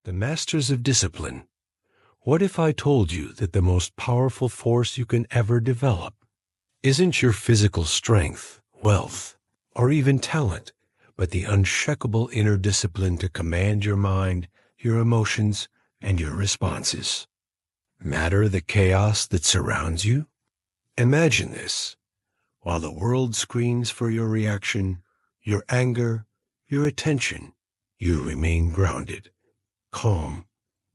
the masters of discipline. What if I told you that the most powerful force you can ever develop isn't your physical strength, wealth, or even talent, but the unshakable inner discipline to command your mind, your emotions, and your responses? Matter the chaos that surrounds you? Imagine this. While the world screams for your reaction, your anger, your attention, you remain grounded, calm,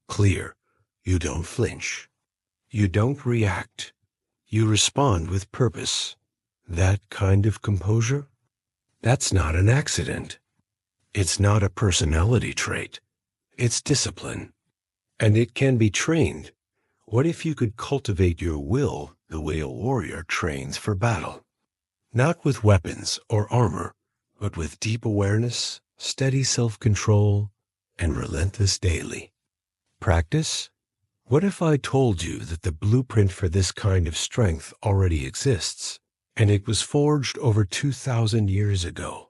clear. You don't flinch. You don't react. You respond with purpose. That kind of composure? That's not an accident. It's not a personality trait. It's discipline. And it can be trained. What if you could cultivate your will the way a warrior trains for battle? Not with weapons or armor, but with deep awareness, steady self-control, and relentless daily practice. What if I told you that the blueprint for this kind of strength already exists, and it was forged over 2,000 years ago,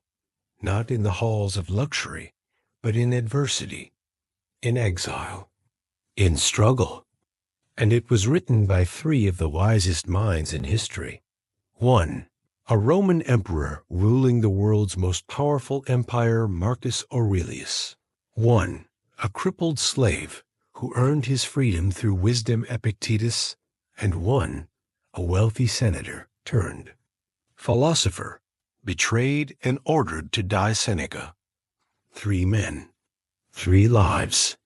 not in the halls of luxury, but in adversity, in exile, in struggle? And it was written by three of the wisest minds in history. 1. A Roman emperor ruling the world's most powerful empire, Marcus Aurelius. 1. A crippled slave who earned his freedom through wisdom, Epictetus. And 1. A wealthy senator turned philosopher, betrayed and ordered to die, Seneca. 3 men, 3 lives,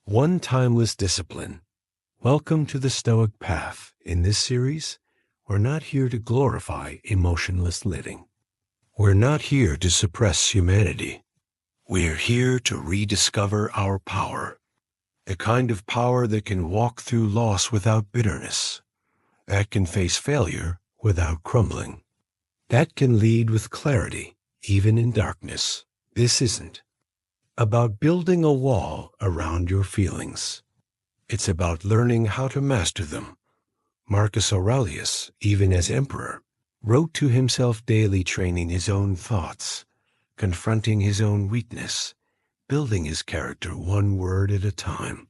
1 timeless discipline. Welcome to the Stoic Path. In this series, we're not here to glorify emotionless living. We're not here to suppress humanity. We're here to rediscover our power. The kind of power that can walk through loss without bitterness, that can face failure without crumbling, that can lead with clarity, even in darkness. This isn't about building a wall around your feelings. It's about learning how to master them. Marcus Aurelius, even as emperor, wrote to himself daily, training his own thoughts, confronting his own weakness, building his character one word at a time.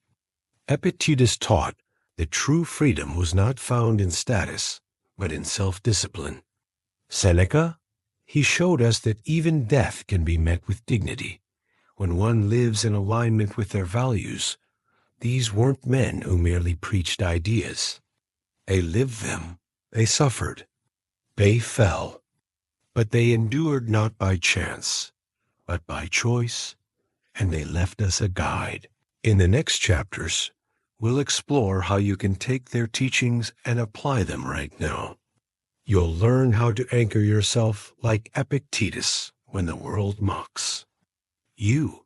Epictetus taught that true freedom was not found in status, but in self-discipline. Seneca, he showed us that even death can be met with dignity when one lives in alignment with their values. These weren't men who merely preached ideas. They lived them. They suffered. They fell. But they endured not by chance, but by choice, and they left us a guide. In the next chapters, we'll explore how you can take their teachings and apply them right now. You'll learn how to anchor yourself like Epictetus when the world mocks you,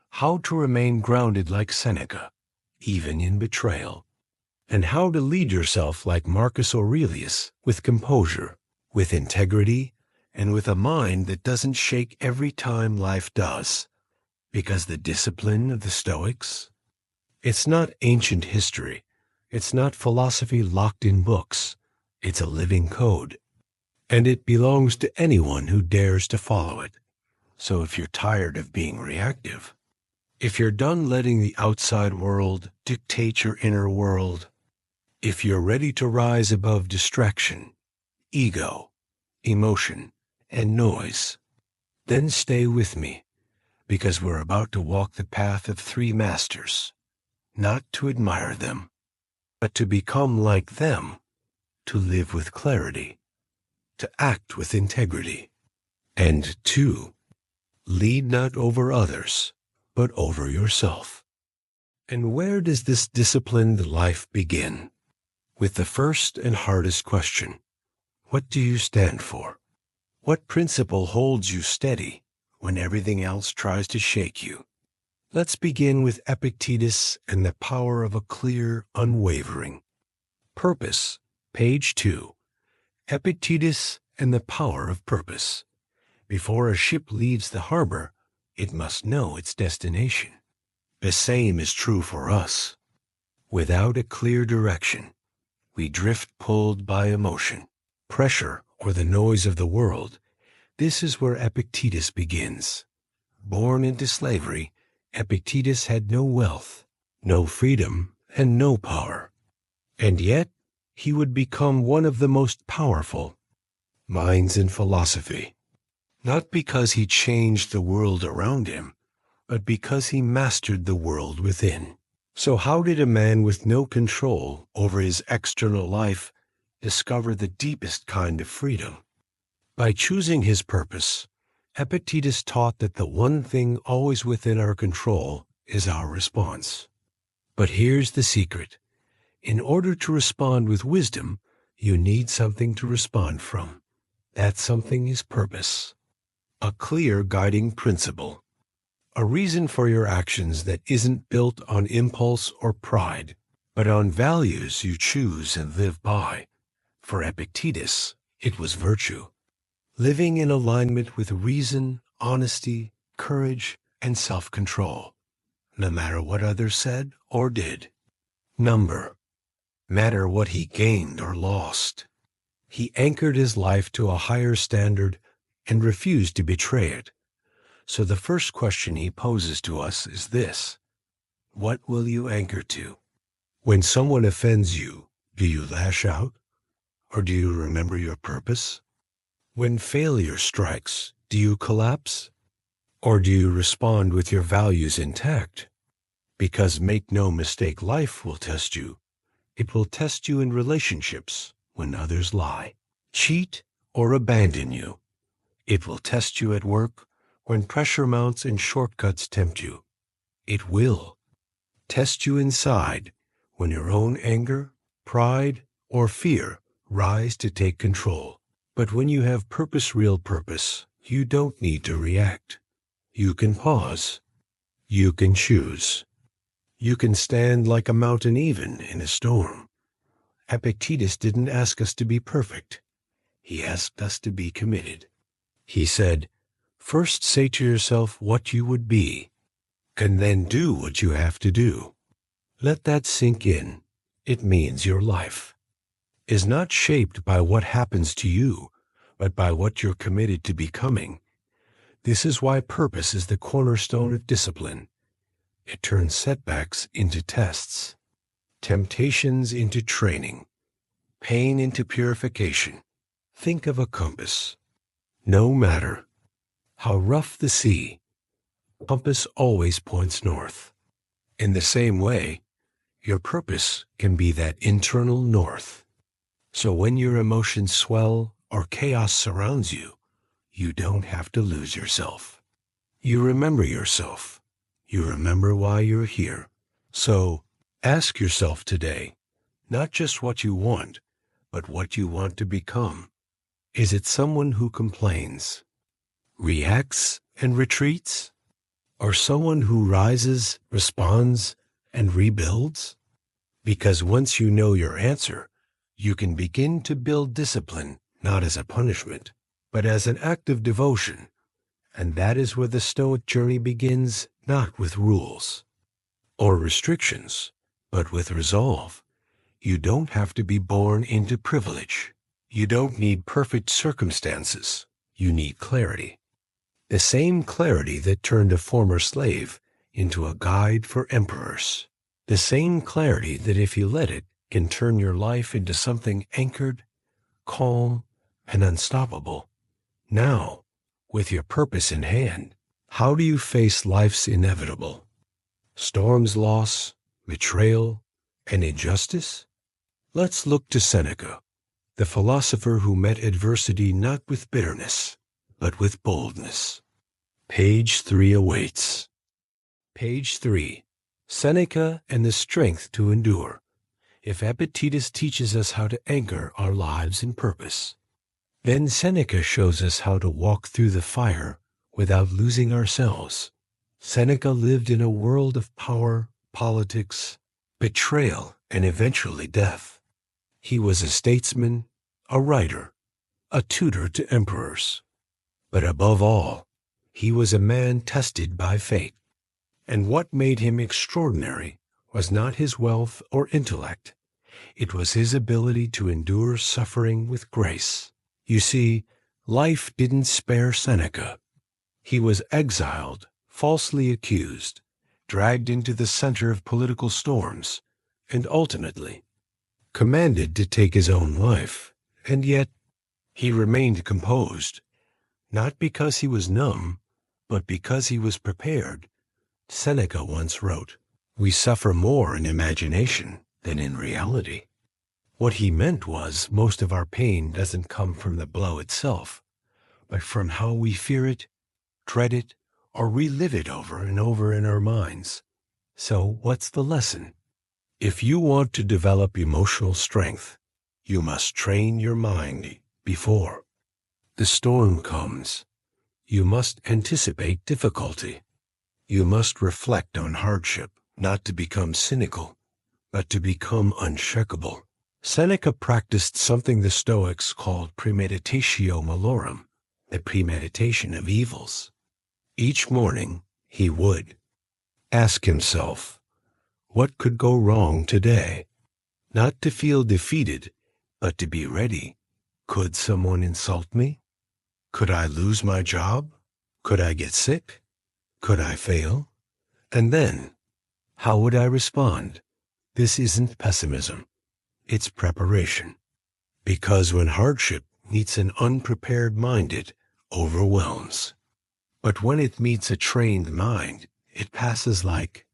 how to remain grounded like Seneca, even in betrayal, and how to lead yourself like Marcus Aurelius with composure, with integrity, and with a mind that doesn't shake every time life does. Because the discipline of the Stoics, it's not ancient history. It's not philosophy locked in books. It's a living code. And it belongs to anyone who dares to follow it. So if you're tired of being reactive, if you're done letting the outside world dictate your inner world, if you're ready to rise above distraction, ego, emotion, and noise, then stay with me, because we're about to walk the path of 3 masters, not to admire them, but to become like them, to live with clarity, to act with integrity, and to lead not over others, but over yourself. And where does this disciplined life begin? With the first and hardest question: what do you stand for? What principle holds you steady when everything else tries to shake you? Let's begin with Epictetus and the power of a clear, unwavering purpose. Page 2. Epictetus and the power of purpose. Before a ship leaves the harbor, it must know its destination. The same is true for us. Without a clear direction, we drift, pulled by emotion, pressure, or the noise of the world. This is where Epictetus begins. Born into slavery, Epictetus had no wealth, no freedom, and no power. And yet, he would become one of the most powerful minds in philosophy, not because he changed the world around him, but because he mastered the world within. So how did a man with no control over his external life discover the deepest kind of freedom? By choosing his purpose, Epictetus taught that the one thing always within our control is our response. But here's the secret. In order to respond with wisdom, you need something to respond from. That something is purpose, a clear guiding principle, a reason for your actions that isn't built on impulse or pride, but on values you choose and live by. For Epictetus, it was virtue, living in alignment with reason, honesty, courage, and self-control, no matter what others said or did. Matter what he gained or lost. He anchored his life to a higher standard and refused to betray it. So the first question he poses to us is this: what will you anchor to? When someone offends you, do you lash out? Or do you remember your purpose? When failure strikes, do you collapse? Or do you respond with your values intact? Because make no mistake, life will test you. It will test you in relationships when others lie, cheat, or abandon you. It will test you at work when pressure mounts and shortcuts tempt you. It will test you inside when your own anger, pride, or fear rise to take control. But when you have purpose, real purpose, you don't need to react. You can pause. You can choose. You can stand like a mountain even in a storm. Epictetus didn't ask us to be perfect. He asked us to be committed. He said, first say to yourself what you would be, and then do what you have to do. Let that sink in. It means your life is not shaped by what happens to you, but by what you're committed to becoming. This is why purpose is the cornerstone of discipline. It turns setbacks into tests, temptations into training, pain into purification. Think of a compass. No matter how rough the sea, compass always points north. In the same way, your purpose can be that internal north. So when your emotions swell or chaos surrounds you, you don't have to lose yourself. You remember yourself. You remember why you're here. So ask yourself today, not just what you want, but what you want to become. Is it someone who complains, reacts, and retreats? Or someone who rises, responds, and rebuilds? Because once you know your answer, you can begin to build discipline, not as a punishment, but as an act of devotion. And that is where the Stoic journey begins, not with rules or restrictions, but with resolve. You don't have to be born into privilege. You don't need perfect circumstances. You need clarity. The same clarity that turned a former slave into a guide for emperors. The same clarity that, if you let it, can turn your life into something anchored, calm, and unstoppable. Now, with your purpose in hand, how do you face life's inevitable? Storms, loss, betrayal, and injustice? Let's look to Seneca, the philosopher who met adversity not with bitterness, but with boldness. Page 3 awaits. Page 3. Seneca and the strength to endure. If Epictetus teaches us how to anchor our lives in purpose, then Seneca shows us how to walk through the fire without losing ourselves. Seneca lived in a world of power, politics, betrayal, and eventually death. He was a statesman, a writer, a tutor to emperors. But above all, he was a man tested by fate. And what made him extraordinary was not his wealth or intellect. It was his ability to endure suffering with grace. You see, life didn't spare Seneca. He was exiled, falsely accused, dragged into the center of political storms, and ultimately commanded to take his own life. And yet he remained composed, not because he was numb, but because he was prepared. Seneca once wrote, "We suffer more in imagination than in reality." What he meant was, most of our pain doesn't come from the blow itself, but from how we fear it, dread it, or relive it over and over in our minds. So what's the lesson? If you want to develop emotional strength, you must train your mind before the storm comes. You must anticipate difficulty. You must reflect on hardship, not to become cynical, but to become unshakable. Seneca practiced something the Stoics called premeditatio malorum, the premeditation of evils. Each morning he would ask himself, what could go wrong today? Not to feel defeated, but to be ready. Could someone insult me? Could I lose my job? Could I get sick? Could I fail? And then, how would I respond? This isn't pessimism. It's preparation. Because when hardship meets an unprepared mind, it overwhelms. But when it meets a trained mind, it passes like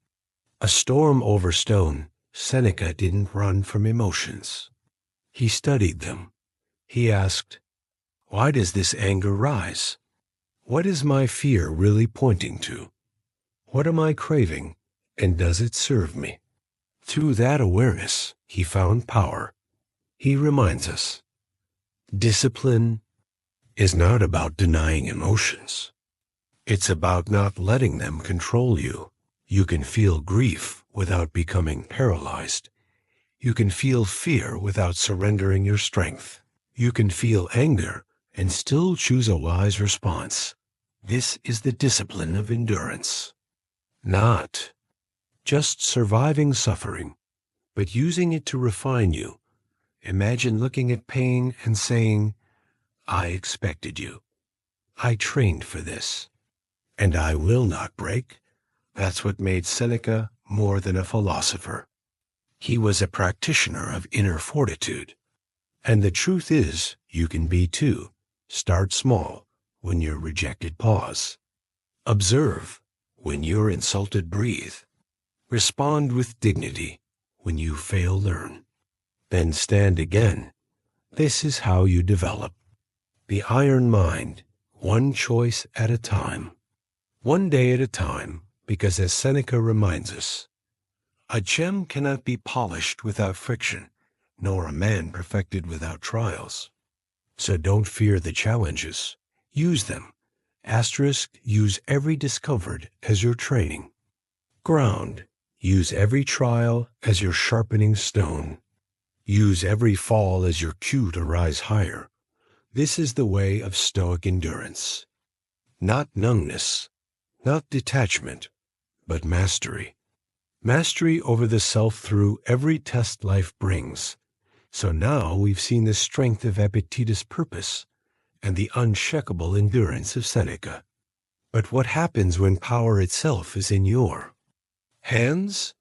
a storm over stone. Seneca didn't run from emotions. He studied them. He asked, why does this anger rise? What is my fear really pointing to? What am I craving, and does it serve me? Through that awareness, he found power. He reminds us, discipline is not about denying emotions. It's about not letting them control you. You can feel grief without becoming paralyzed. You can feel fear without surrendering your strength. You can feel anger and still choose a wise response. This is the discipline of endurance. Not just surviving suffering, but using it to refine you. Imagine looking at pain and saying, I expected you. I trained for this, and I will not break. That's what made Seneca more than a philosopher. He was a practitioner of inner fortitude. And the truth is, you can be too. Start small. When you're rejected, pause. Observe. When you're insulted, breathe. Respond with dignity. When you fail, learn. Then stand again. This is how you develop the iron mind, one choice at a time, one day at a time, because as Seneca reminds us, a gem cannot be polished without friction, nor a man perfected without trials. So don't fear the challenges. Use them. Use every discomfort as your training. Ground. Use every trial as your sharpening stone. Use every fall as your cue to rise higher. This is the way of Stoic endurance. Not numbness, not detachment, but mastery. Mastery over the self through every test life brings. So now we've seen the strength of Epictetus' purpose and the unshakable endurance of Seneca. But what happens when power itself is in your hands?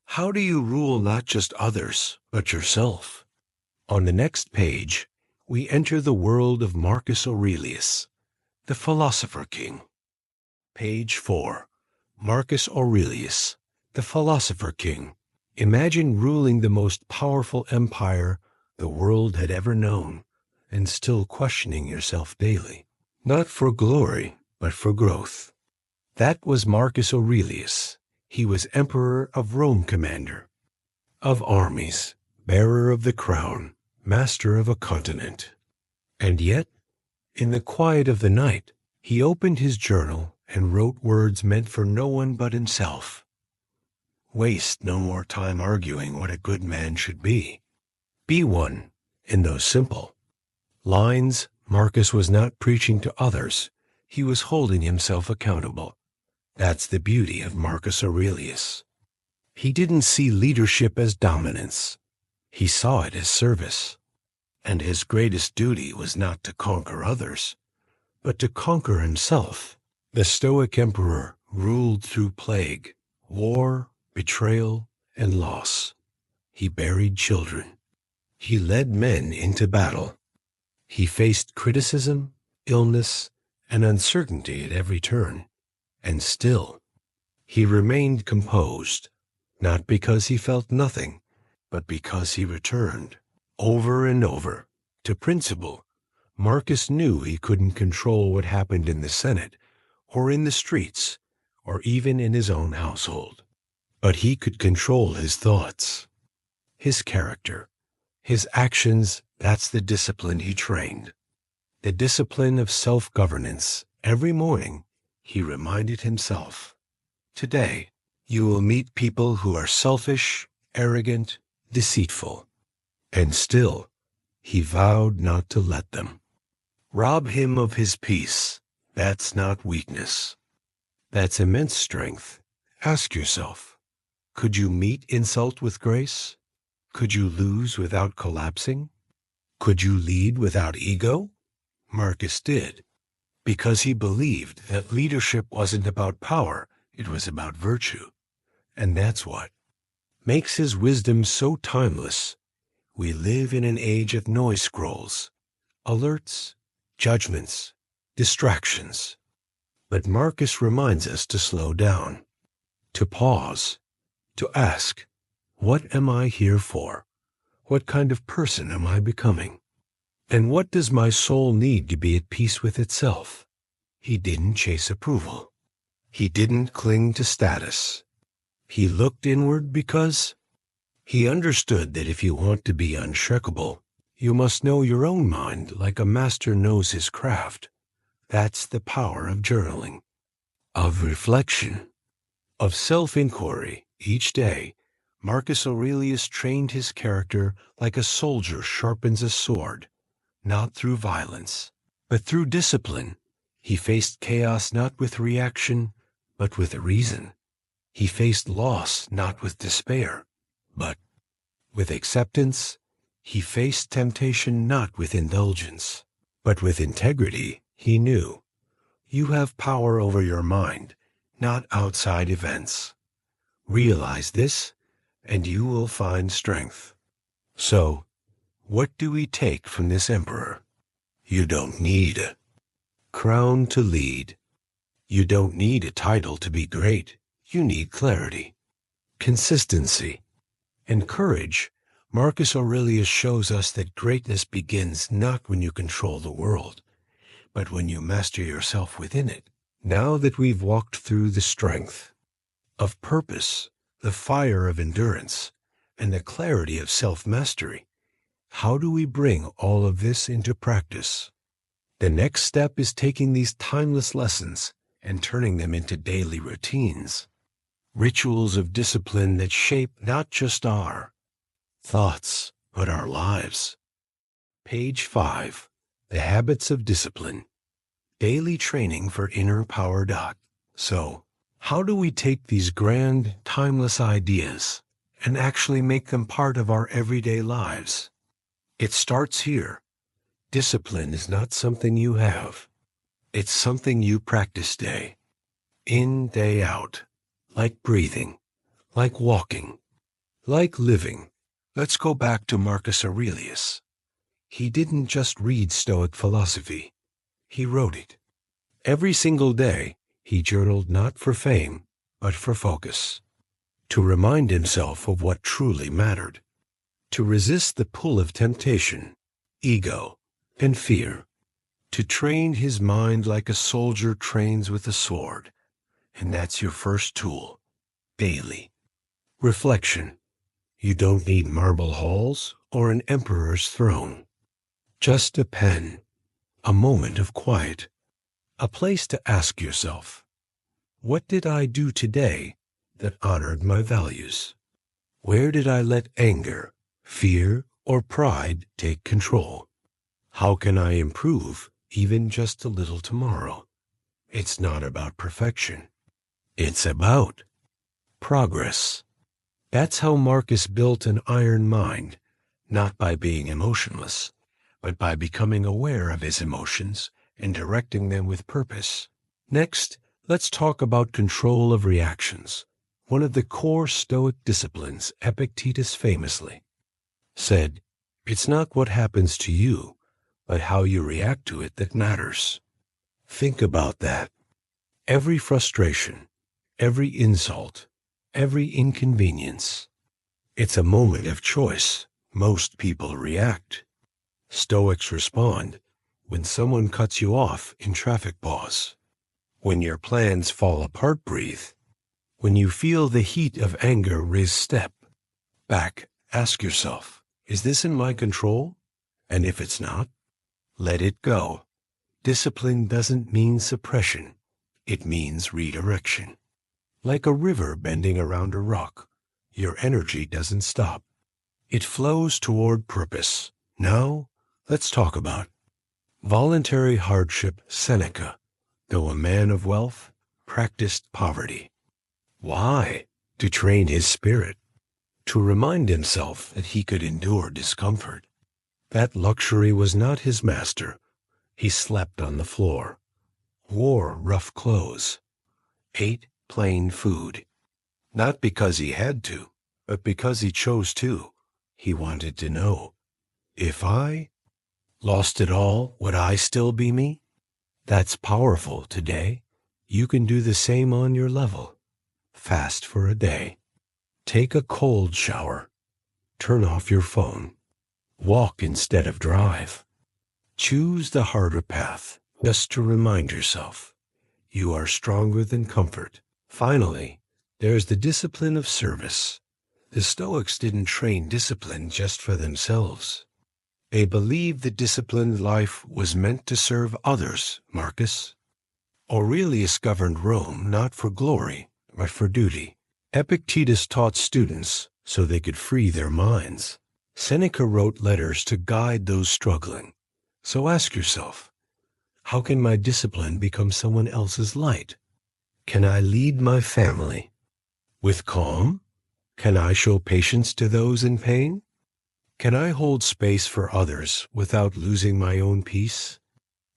How do you rule not just others, but yourself? On the next page, we enter the world of Marcus Aurelius, the philosopher king. Page 4. Marcus Aurelius, the philosopher king. Imagine ruling the most powerful empire the world had ever known, and still questioning yourself daily, not for glory, but for growth. That was Marcus Aurelius. He was emperor of Rome, commander of armies, bearer of the crown, master of a continent. And yet, in the quiet of the night, he opened his journal and wrote words meant for no one but himself. Waste no more time arguing what a good man should be. Be one. In those simple lines, Marcus was not preaching to others. He was holding himself accountable. That's the beauty of Marcus Aurelius. He didn't see leadership as dominance. He saw it as service. And his greatest duty was not to conquer others, but to conquer himself. The Stoic emperor ruled through plague, war, betrayal, and loss. He buried children. He led men into battle. He faced criticism, illness, and uncertainty at every turn. And still, he remained composed, not because he felt nothing, but because he returned, over and over, to principle. Marcus knew he couldn't control what happened in the Senate, or in the streets, or even in his own household. But he could control his thoughts, his character, his actions. That's the discipline he trained. The discipline of self-governance. Every morning, he reminded himself, today, you will meet people who are selfish, arrogant, deceitful. And still, he vowed not to let them rob him of his peace. That's not weakness. That's immense strength. Ask yourself, could you meet insult with grace? Could you lose without collapsing? Could you lead without ego? Marcus did, because he believed that leadership wasn't about power, it was about virtue. And that's what makes his wisdom so timeless. We live in an age of noise scrolls, alerts, judgments, distractions. But Marcus reminds us to slow down, to pause, to ask, what am I here for? What kind of person am I becoming? And what does my soul need to be at peace with itself? He didn't chase approval. He didn't cling to status. He looked inward because he understood that if you want to be unshakable, you must know your own mind like a master knows his craft. That's the power of journaling, of reflection, of self-inquiry. Each day, Marcus Aurelius trained his character like a soldier sharpens a sword, not through violence, but through discipline. He faced chaos not with reaction, but with reason. He faced loss not with despair, but with acceptance. He faced temptation not with indulgence, but with integrity. He knew, you have power over your mind, not outside events. Realize this, and you will find strength. So, what do we take from this emperor? You don't need a crown to lead. You don't need a title to be great. You need clarity, consistency, and courage. Marcus Aurelius shows us that greatness begins not when you control the world, but when you master yourself within it. Now that we've walked through the strength of purpose, the fire of endurance, and the clarity of self-mastery, how do we bring all of this into practice? The next step is taking these timeless lessons and turning them into daily routines, rituals of discipline that shape not just our thoughts, but our lives. Page 5. The Habits of Discipline. Daily training for inner power. So, how do we take these grand, timeless ideas and actually make them part of our everyday lives? It starts here. Discipline is not something you have. It's something you practice day in, day out, like breathing, like walking, like living. Let's go back to Marcus Aurelius. He didn't just read Stoic philosophy. He wrote it. Every single day, he journaled not for fame, but for focus, to remind himself of what truly mattered, to resist the pull of temptation, ego, and fear, to train his mind like a soldier trains with a sword. And that's your first tool, daily. Reflection. You don't need marble halls or an emperor's throne. Just a pen, a moment of quiet, a place to ask yourself, what did I do today that honored my values? Where did I let anger, fear, or pride take control? How can I improve even just a little tomorrow? It's not about perfection. It's about progress. That's how Marcus built an iron mind, not by being emotionless, but by becoming aware of his emotions and directing them with purpose. Next, let's talk about control of reactions. one of the core Stoic disciplines, Epictetus famously said, "It's not what happens to you, but how you react to it that matters." Think about that. Every frustration, every insult, every inconvenience, it's a moment of choice. Most people react. Stoics respond when someone cuts you off in traffic, pause. When your plans fall apart, breathe. When you feel the heat of anger, raise step back. Ask yourself, is this in my control? And if it's not, let it go. Discipline doesn't mean suppression. It means redirection. Like a river bending around a rock, your energy doesn't stop. It flows toward purpose. Now, let's talk about voluntary hardship. Seneca, though a man of wealth, practiced poverty. Why? To train his spirit, to remind himself that he could endure discomfort. That luxury was not his master. He slept on the floor, wore rough clothes, ate plain food. Not because he had to, but because he chose to. He wanted to know, if I lost it all, would I still be me? That's powerful today. You can do the same on your level. Fast for a day. Take a cold shower. Turn off your phone. Walk instead of drive. Choose the harder path, just to remind yourself you are stronger than comfort. Finally, there's the discipline of service. The Stoics didn't train discipline just for themselves. They believed that disciplined life was meant to serve others. Marcus Aurelius governed Rome not for glory, but for duty. Epictetus taught students so they could free their minds. Seneca wrote letters to guide those struggling. So ask yourself, how can my discipline become someone else's light? Can I lead my family with calm? Can I show patience to those in pain? Can I hold space for others without losing my own peace?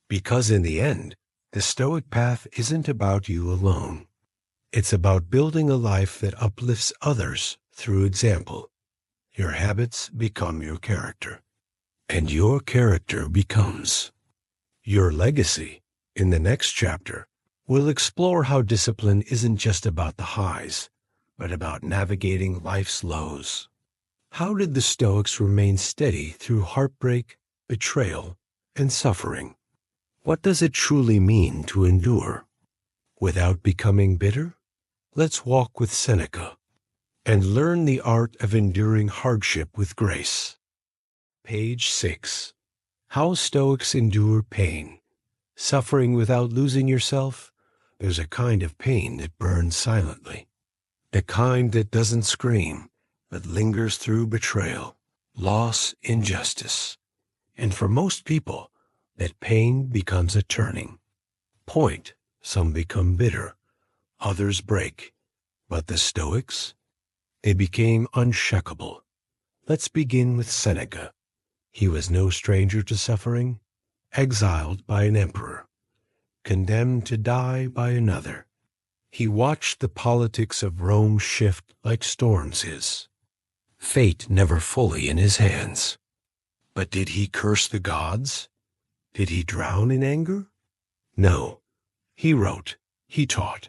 Because in the end, the Stoic path isn't about you alone. It's about building a life that uplifts others through example. Your habits become your character, and your character becomes your legacy. In the next chapter, we'll explore how discipline isn't just about the highs, but about navigating life's lows. How did the Stoics remain steady through heartbreak, betrayal, and suffering? What does it truly mean to endure without becoming bitter? Let's walk with Seneca and learn the art of enduring hardship with grace. Page 6. How Stoics endure pain. Suffering without losing yourself? There's a kind of pain that burns silently. The kind that doesn't scream, but lingers through betrayal, loss, injustice. And for most people, that pain becomes a turning point. Some become bitter, others break. But the Stoics? They became unshakable. Let's begin with Seneca. He was no stranger to suffering, exiled by an emperor, condemned to die by another. He watched the politics of Rome shift like storms his. Fate never fully in his hands. But did he curse the gods? Did he drown in anger? No. He wrote, he taught,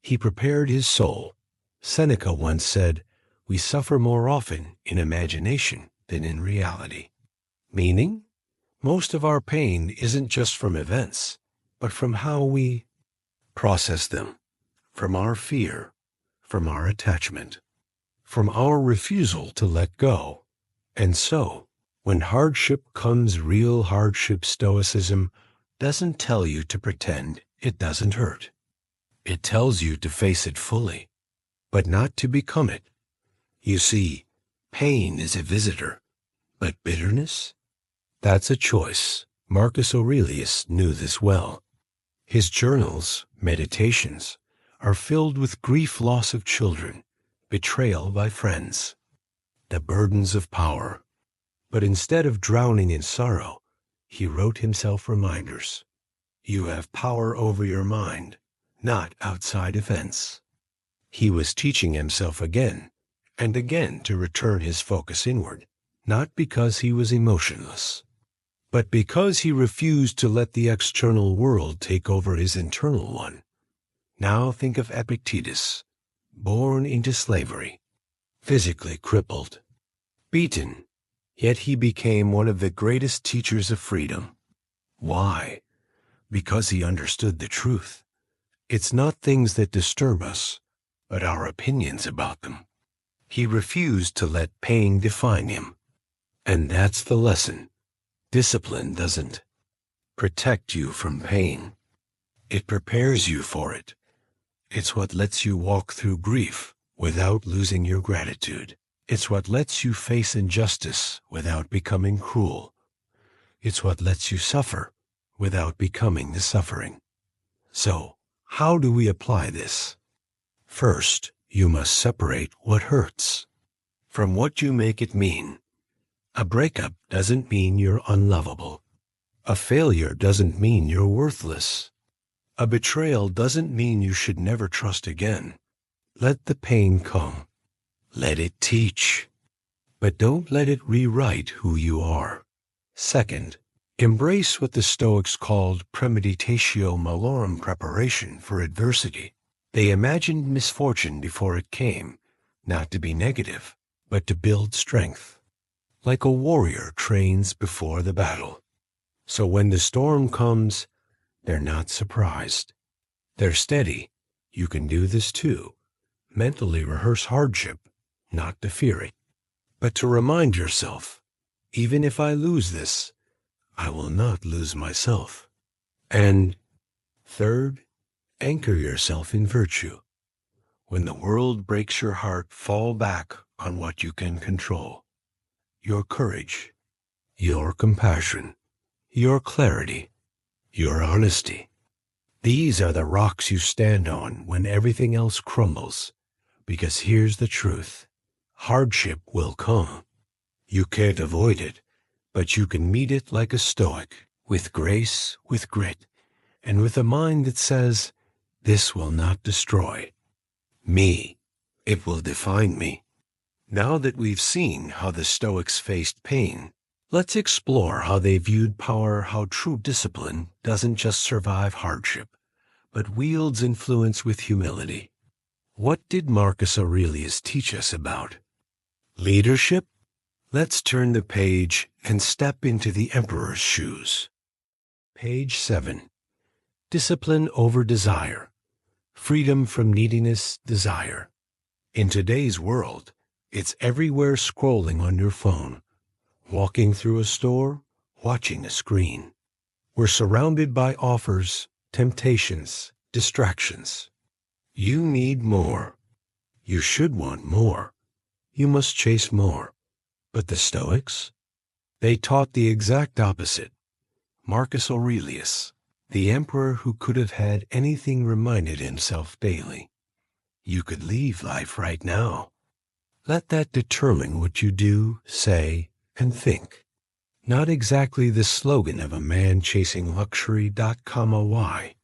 he prepared his soul. Seneca once said, "We suffer more often in imagination than in reality." Meaning, most of our pain isn't just from events, but from how we process them, from our fear, from our attachment, from our refusal to let go. And so, when hardship comes, real hardship, Stoicism doesn't tell you to pretend it doesn't hurt. It tells you to face it fully, but not to become it. You see, pain is a visitor, but bitterness? That's a choice. Marcus Aurelius knew this well. His journals, meditations, are filled with grief, loss of children, betrayal by friends, the burdens of power. But instead of drowning in sorrow, he wrote himself reminders. You have power over your mind, not outside events. He was teaching himself again and again to return his focus inward, not because he was emotionless, but because he refused to let the external world take over his internal one. Now think of Epictetus, born into slavery, physically crippled, beaten, yet he became one of the greatest teachers of freedom. Why? Because he understood the truth. It's not things that disturb us, but our opinions about them. He refused to let pain define him. And that's the lesson. Discipline doesn't protect you from pain. It prepares you for it. It's what lets you walk through grief without losing your gratitude. It's what lets you face injustice without becoming cruel. It's what lets you suffer without becoming the suffering. So, how do we apply this? First, you must separate what hurts from what you make it mean. A breakup doesn't mean you're unlovable. A failure doesn't mean you're worthless. A betrayal doesn't mean you should never trust again. Let the pain come. Let it teach. But don't let it rewrite who you are. Second, embrace what the Stoics called premeditatio malorum, preparation for adversity. They imagined misfortune before it came, not to be negative, but to build strength. Like a warrior trains before the battle. So when the storm comes, they're not surprised. They're steady. You can do this too. Mentally rehearse hardship, not to fear it, but to remind yourself, even if I lose this, I will not lose myself. And third, anchor yourself in virtue. When the world breaks your heart, fall back on what you can control. Your courage, your compassion, your clarity, your honesty. These are the rocks you stand on when everything else crumbles. Because here's the truth. Hardship will come. You can't avoid it, but you can meet it like a Stoic, with grace, with grit, and with a mind that says, this will not destroy me. It will define me. Now that we've seen how the Stoics faced pain, let's explore how they viewed power, how true discipline doesn't just survive hardship, but wields influence with humility. What did Marcus Aurelius teach us about leadership? Let's turn the page and step into the emperor's shoes. Page 7. Discipline over desire. Freedom from neediness, desire. In today's world, it's everywhere, scrolling on your phone, walking through a store, watching a screen. We're surrounded by offers, temptations, distractions. You need more. You should want more. You must chase more. But the Stoics? They taught the exact opposite. Marcus Aurelius, the emperor who could have had anything, reminded himself daily, you could leave life right now. Let that determine what you do, say, and think. Not exactly the slogan of a man chasing luxury. Why?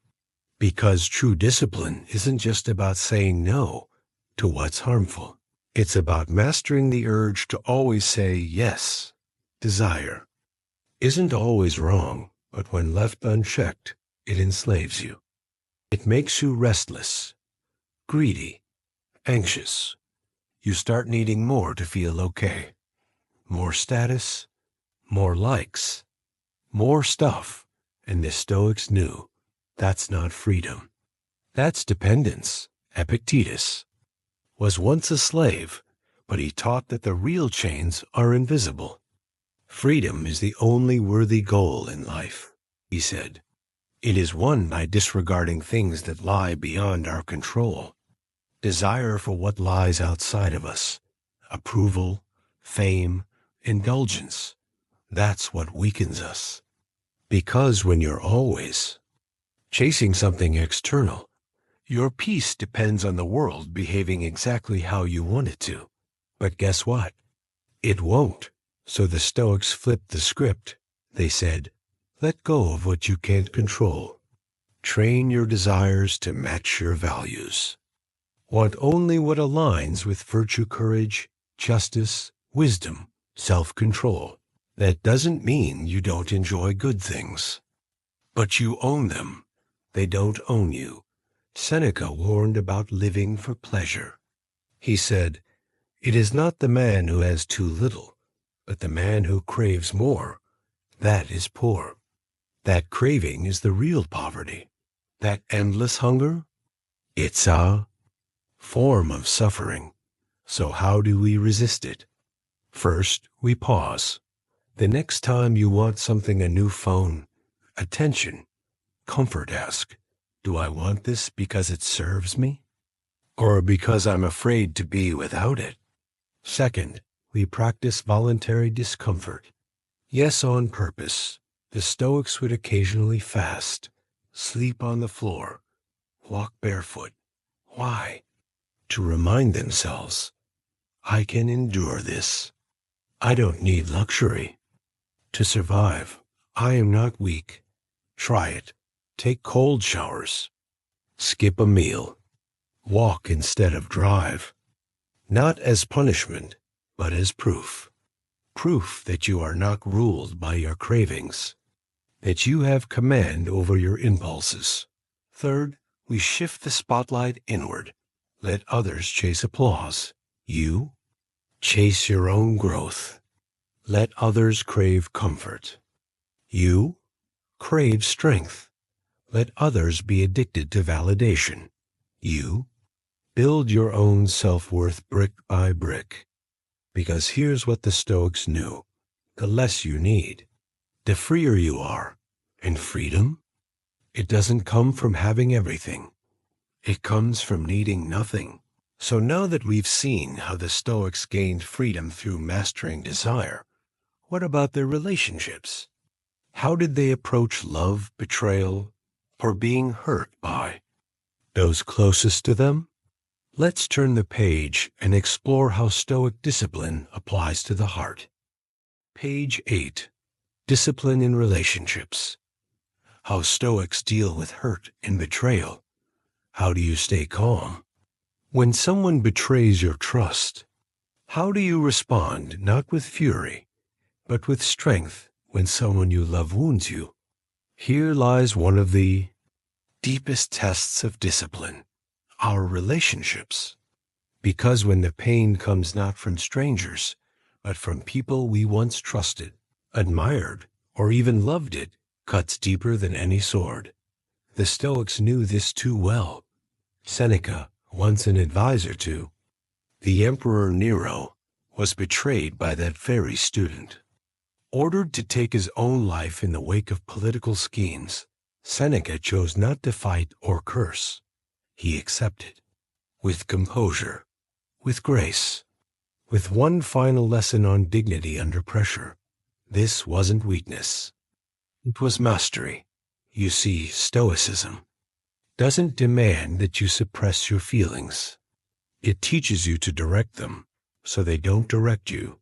Because true discipline isn't just about saying no to what's harmful. It's about mastering the urge to always say yes. Desire isn't always wrong, but when left unchecked, it enslaves you. It makes you restless, greedy, anxious. You start needing more to feel okay. More status, more likes, more stuff. And the Stoics knew that's not freedom. That's dependence. Epictetus was once a slave, but he taught that the real chains are invisible. Freedom is the only worthy goal in life, he said. It is won by disregarding things that lie beyond our control. Desire for what lies outside of us, approval, fame, indulgence, that's what weakens us. Because when you're always chasing something external, your peace depends on the world behaving exactly how you want it to. But guess what? It won't. So the Stoics flipped the script. They said, let go of what you can't control. Train your desires to match your values. Want only what aligns with virtue, courage, justice, wisdom, self-control. That doesn't mean you don't enjoy good things. But you own them. They don't own you. Seneca warned about living for pleasure. He said, "It is not the man who has too little, but the man who craves more. That is poor. That craving is the real poverty. That endless hunger, it's a form of suffering. So how do we resist it? First, we pause. The next time you want something, a new phone, attention, comfort, ask, do I want this because it serves me? Or because I'm afraid to be without it? Second, we practice voluntary discomfort. Yes, on purpose. The Stoics would occasionally fast, sleep on the floor, walk barefoot. Why? To remind themselves, I can endure this. I don't need luxury. To survive, I am not weak. Try it. Take cold showers. Skip a meal. Walk instead of drive. Not as punishment, but as proof. Proof that you are not ruled by your cravings, that you have command over your impulses. Third, we shift the spotlight inward. Let others chase applause. You chase your own growth. Let others crave comfort. You crave strength. Let others be addicted to validation. You build your own self-worth brick by brick. Because here's what the Stoics knew. The less you need, the freer you are. And freedom? It doesn't come from having everything. It comes from needing nothing. So now that we've seen how the Stoics gained freedom through mastering desire, what about their relationships? How did they approach love, betrayal, or being hurt by those closest to them? Let's turn the page and explore how Stoic discipline applies to the heart. Page 8. Discipline in relationships. How Stoics deal with hurt and betrayal. How do you stay calm? When someone betrays your trust, how do you respond not with fury, but with strength when someone you love wounds you? Here lies one of the deepest tests of discipline, our relationships. Because when the pain comes not from strangers, but from people we once trusted, admired, or even loved, it cuts deeper than any sword. The Stoics knew this too well. Seneca, once an advisor to the Emperor Nero, was betrayed by that very student. Ordered to take his own life in the wake of political schemes, Seneca chose not to fight or curse. He accepted, with composure, with grace, with one final lesson on dignity under pressure. This wasn't weakness. It was mastery. You see, Stoicism doesn't demand that you suppress your feelings. It teaches you to direct them so they don't direct you.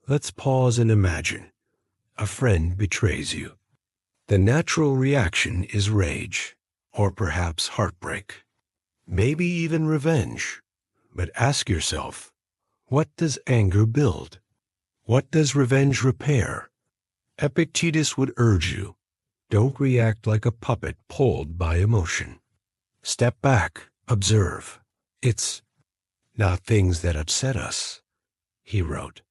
Let's pause and imagine. A friend betrays you. The natural reaction is rage, or perhaps heartbreak, maybe even revenge. But ask yourself, what does anger build? What does revenge repair? Epictetus would urge you, don't react like a puppet pulled by emotion. Step back, observe. It's not things that upset us, he wrote,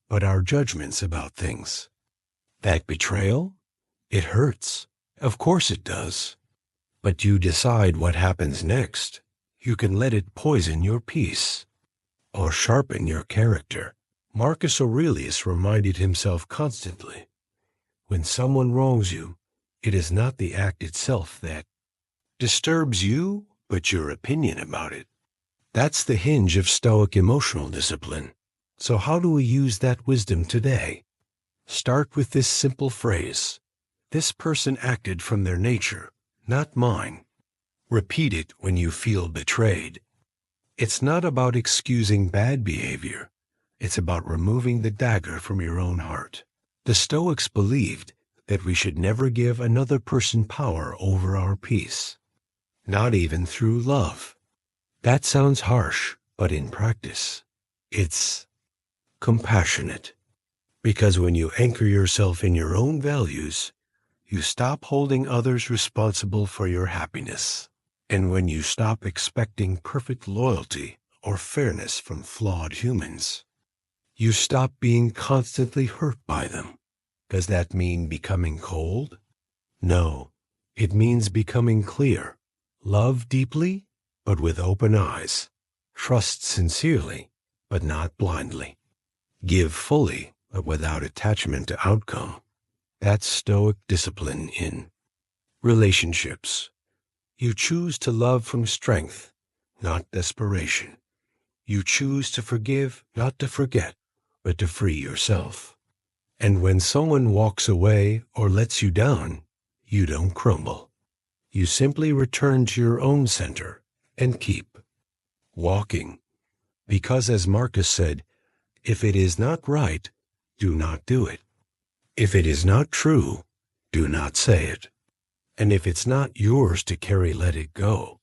but our judgments about things. That betrayal? It hurts. Of course it does. But you decide what happens next. You can let it poison your peace or sharpen your character. Marcus Aurelius reminded himself constantly, when someone wrongs you, it is not the act itself that disturbs you, but your opinion about it. That's the hinge of Stoic emotional discipline. So how do we use that wisdom today? Start with this simple phrase. This person acted from their nature, not mine. Repeat it when you feel betrayed. It's not about excusing bad behavior. It's about removing the dagger from your own heart. The Stoics believed that we should never give another person power over our peace, not even through love. That sounds harsh, but in practice, it's compassionate. Because when you anchor yourself in your own values, you stop holding others responsible for your happiness. And when you stop expecting perfect loyalty or fairness from flawed humans, you stop being constantly hurt by them. Does that mean becoming cold? No, it means becoming clear. Love deeply, but with open eyes. Trust sincerely, but not blindly. Give fully, but without attachment to outcome. That's Stoic discipline in relationships. You choose to love from strength, not desperation. You choose to forgive, not to forget, but to free yourself. And when someone walks away or lets you down, you don't crumble. You simply return to your own center and keep walking. Because as Marcus said, if it is not right, do not do it. If it is not true, do not say it. And if it's not yours to carry, let it go.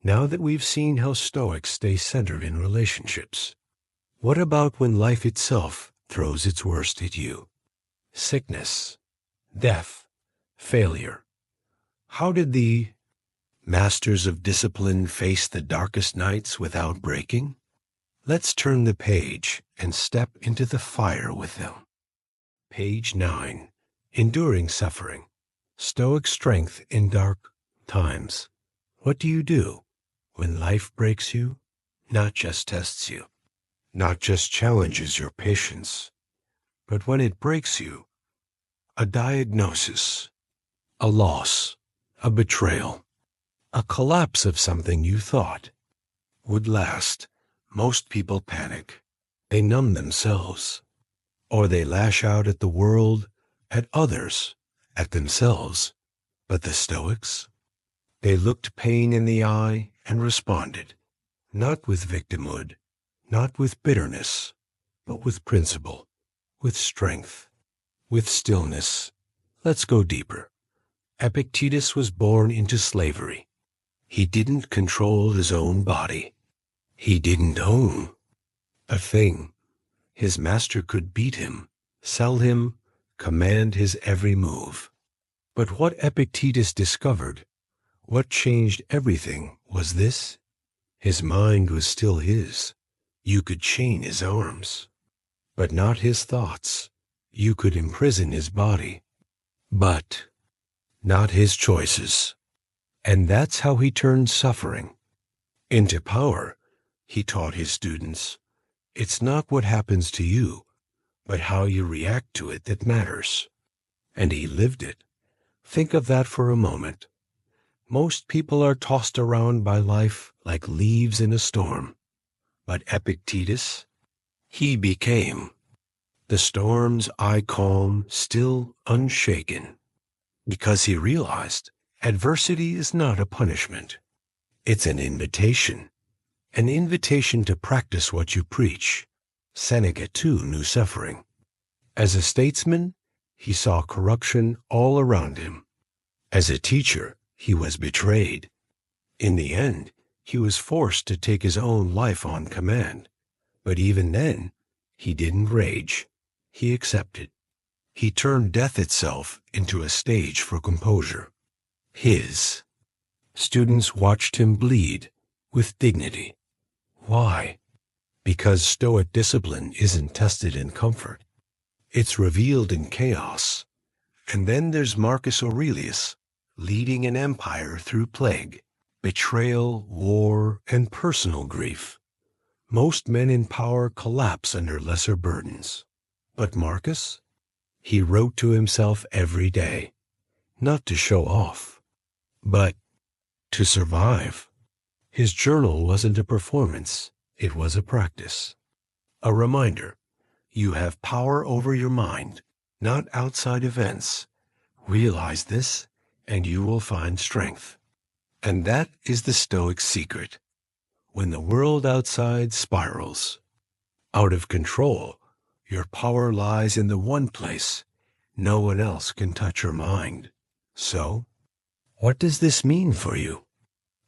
Now that we've seen how Stoics stay centered in relationships, what about when life itself throws its worst at you? Sickness, death, failure. How did the masters of discipline face the darkest nights without breaking? Let's turn the page and step into the fire with them. Page 9. Enduring suffering. Stoic strength in dark times. What do you do when life breaks you, not just tests you, not just challenges your patience, but when it breaks you, a diagnosis, a loss, a betrayal, a collapse of something you thought would last? Most people panic. They numb themselves, or they lash out at the world, at others, at themselves. But the Stoics? They looked pain in the eye and responded, not with victimhood, not with bitterness, but with principle, with strength, with stillness. Let's go deeper. Epictetus was born into slavery. He didn't control his own body. He didn't own a thing. His master could beat him, sell him, command his every move. But what Epictetus discovered, what changed everything, was this: his mind was still his. You could chain his arms, but not his thoughts. You could imprison his body, but not his choices. And that's how he turned suffering into power. He taught his students, it's not what happens to you, but how you react to it that matters. And he lived it. Think of that for a moment. Most people are tossed around by life like leaves in a storm. But Epictetus, he became the storm's eye calm, still unshaken, because he realized adversity is not a punishment. It's an invitation to practice what you preach. Seneca, too, knew suffering. As a statesman, he saw corruption all around him. As a teacher, he was betrayed. In the end, he was forced to take his own life on command. But even then, he didn't rage. He accepted. He turned death itself into a stage for composure. His students watched him bleed with dignity. Why? Because Stoic discipline isn't tested in comfort. It's revealed in chaos. And then there's Marcus Aurelius, leading an empire through plague, betrayal, war, and personal grief. Most men in power collapse under lesser burdens. But Marcus? He wrote to himself every day, not to show off, but to survive. His journal wasn't a performance, it was a practice. A reminder, you have power over your mind, not outside events. Realize this, and you will find strength. And that is the Stoic secret. When the world outside spirals out of control, your power lies in the one place no one else can touch your mind. So, what does this mean for you?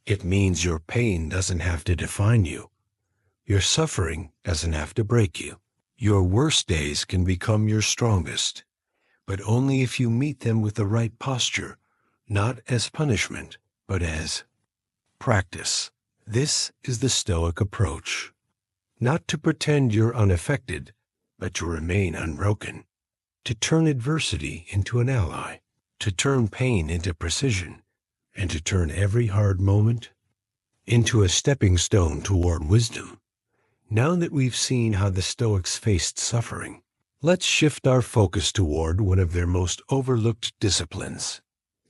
It means your pain doesn't have to define you. Your suffering doesn't have to break you. Your worst days can become your strongest, but only if you meet them with the right posture, not as punishment, but as practice. This is the Stoic approach. Not to pretend you're unaffected, but to remain unbroken. To turn adversity into an ally. To turn pain into precision. And to turn every hard moment into a stepping stone toward wisdom. Now that we've seen how the Stoics faced suffering, let's shift our focus toward one of their most overlooked disciplines,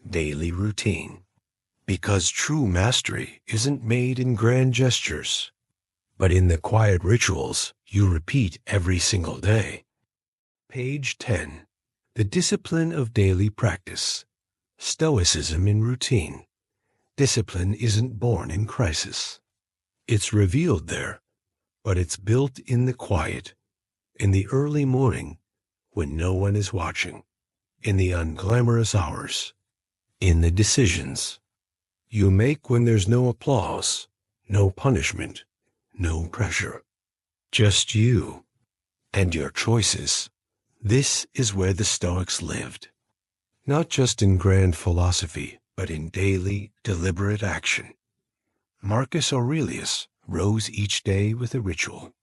daily routine. Because true mastery isn't made in grand gestures, but in the quiet rituals you repeat every single day. Page 10. The discipline of daily practice. Stoicism in routine. Discipline isn't born in crisis. It's revealed there, but it's built in the quiet, in the early morning when no one is watching, in the unglamorous hours, in the decisions you make when there's no applause, no punishment, no pressure. Just you and your choices. This is where the Stoics lived. Not just in grand philosophy, but in daily, deliberate action. Marcus Aurelius rose each day with a ritual.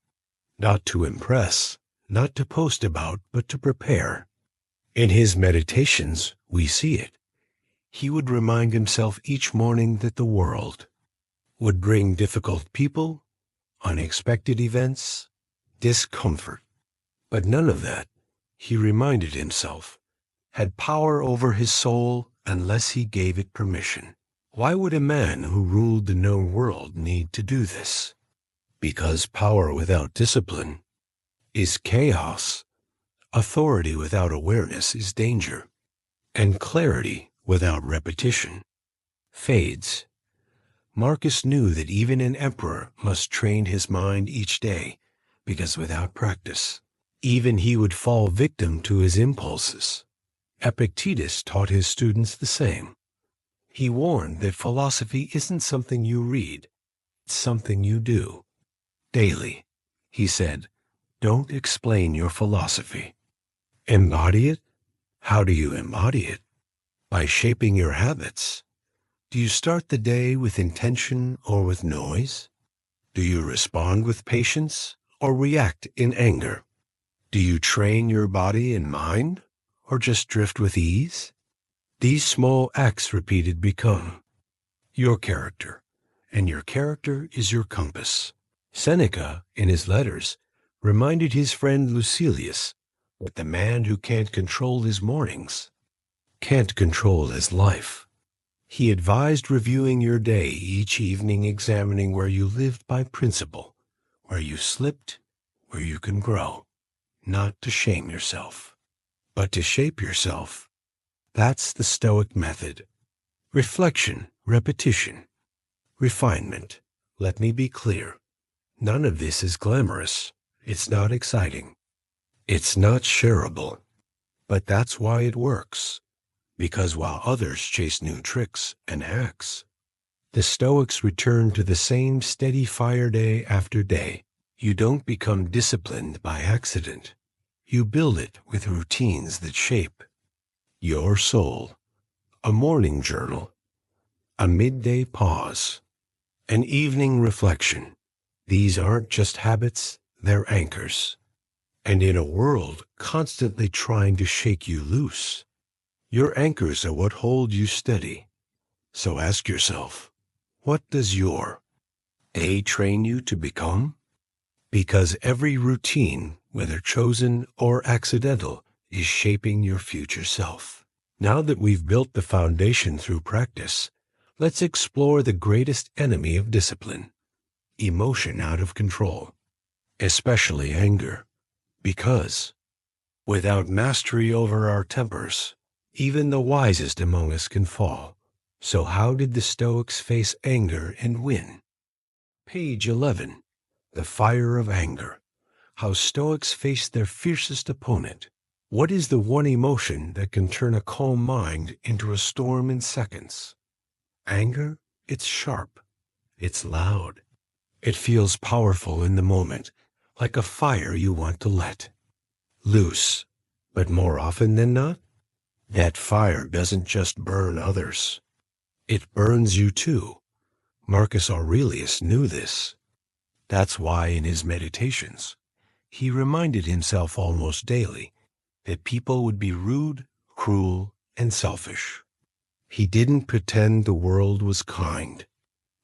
Not to impress, not to post about, but to prepare. In his meditations, we see it. He would remind himself each morning that the world would bring difficult people, unexpected events, discomfort. But none of that, he reminded himself, had power over his soul unless he gave it permission. Why would a man who ruled the known world need to do this? Because power without discipline is chaos. Authority without awareness is danger. And clarity without repetition fades. Marcus knew that even an emperor must train his mind each day, because without practice, even he would fall victim to his impulses. Epictetus taught his students the same. He warned that philosophy isn't something you read, it's something you do. Daily, he said, don't explain your philosophy. Embody it? How do you embody it? By shaping your habits. Do you start the day with intention or with noise? Do you respond with patience or react in anger? Do you train your body and mind or just drift with ease? These small acts repeated become your character, and your character is your compass. Seneca, in his letters, reminded his friend Lucilius that the man who can't control his mornings can't control his life. He advised reviewing your day each evening, examining where you lived by principle, where you slipped, where you can grow. Not to shame yourself, but to shape yourself. That's the Stoic method. Reflection, repetition, refinement. Let me be clear. None of this is glamorous. It's not exciting. It's not shareable. But that's why it works. Because while others chase new tricks and hacks, the Stoics return to the same steady fire day after day. You don't become disciplined by accident. You build it with routines that shape your soul. A morning journal, a midday pause, an evening reflection. These aren't just habits, they're anchors. And in a world constantly trying to shake you loose, your anchors are what hold you steady. So ask yourself, what does your day train you to become? Because every routine, whether chosen or accidental, is shaping your future self. Now that we've built the foundation through practice, let's explore the greatest enemy of discipline, emotion out of control, especially anger. Because without mastery over our tempers, even the wisest among us can fall. So how did the Stoics face anger and win? Page 11. The fire of anger. How Stoics faced their fiercest opponent. What is the one emotion that can turn a calm mind into a storm in seconds? Anger, it's sharp, It's loud. It feels powerful in the moment, like a fire you want to let loose. But more often than not, that fire doesn't just burn others. It burns you too. Marcus Aurelius knew this. That's why in his meditations, he reminded himself almost daily that people would be rude, cruel, and selfish. He didn't pretend the world was kind.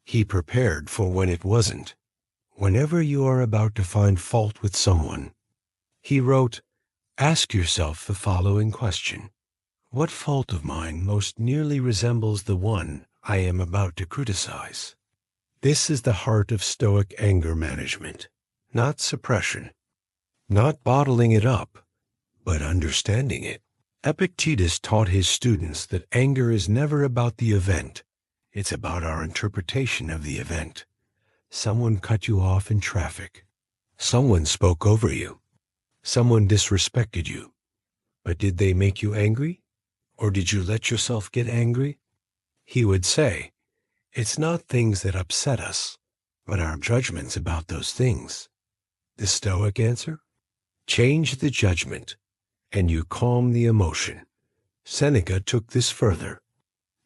He prepared for when it wasn't. Whenever you are about to find fault with someone, he wrote, ask yourself the following question. What fault of mine most nearly resembles the one I am about to criticize? This is the heart of Stoic anger management, not suppression, not bottling it up, but understanding it. Epictetus taught his students that anger is never about the event. It's about our interpretation of the event. Someone cut you off in traffic. Someone spoke over you. Someone disrespected you. But did they make you angry? Or did you let yourself get angry? He would say, it's not things that upset us, but our judgments about those things. The Stoic answer? Change the judgment, and you calm the emotion. Seneca took this further.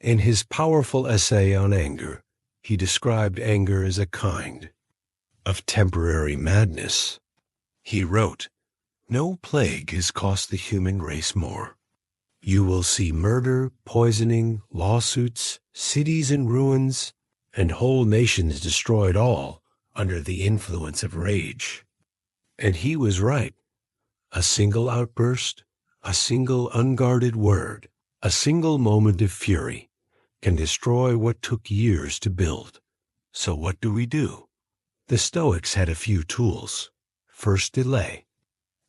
In his powerful essay on anger, he described anger as a kind of temporary madness. He wrote, no plague has cost the human race more. You will see murder, poisoning, lawsuits, cities in ruins, and whole nations destroyed all under the influence of rage. And he was right. A single outburst, a single unguarded word, a single moment of fury can destroy what took years to build. So what do? The Stoics had a few tools. First, delay.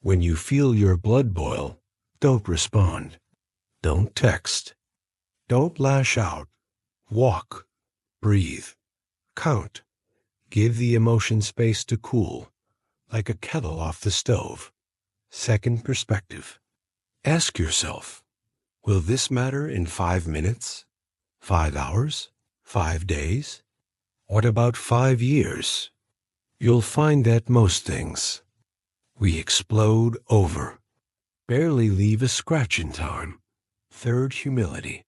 When you feel your blood boil, don't respond. Don't text. Don't lash out. Walk. Breathe. Count. Give the emotion space to cool, like a kettle off the stove. Second, perspective. Ask yourself, will this matter in 5 minutes? 5 hours? 5 days? What about 5 years? You'll find that most things we explode over barely leave a scratch in time. Third, humility.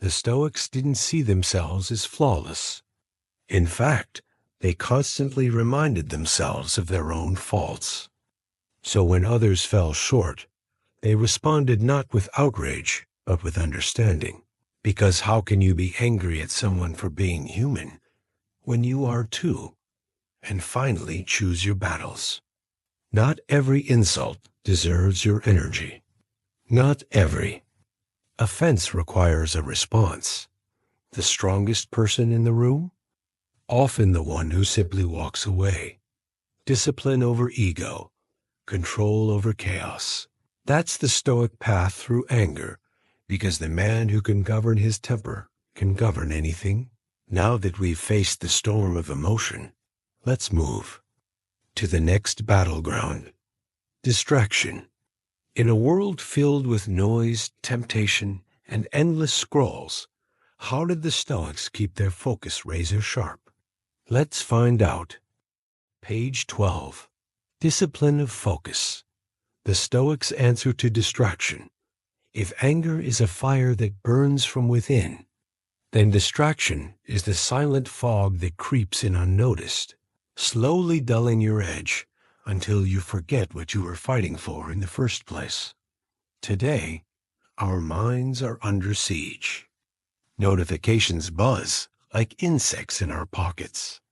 The Stoics didn't see themselves as flawless. In fact, they constantly reminded themselves of their own faults. So when others fell short, they responded not with outrage, but with understanding. Because how can you be angry at someone for being human when you are too? And finally, choose your battles. Not every insult deserves your energy. Not every offense requires a response. The strongest person in the room? Often the one who simply walks away. Discipline over ego. Control over chaos. That's the Stoic path through anger, because the man who can govern his temper can govern anything. Now that we've faced the storm of emotion, let's move to the next battleground. Distraction. In a world filled with noise, temptation, and endless scrolls, how did the Stoics keep their focus razor sharp? Let's find out. Page 12. Discipline of focus. The Stoics' answer to distraction. If anger is a fire that burns from within, then distraction is the silent fog that creeps in unnoticed, slowly dulling your edge until you forget what you were fighting for in the first place. Today, our minds are under siege. Notifications buzz like insects in our pockets.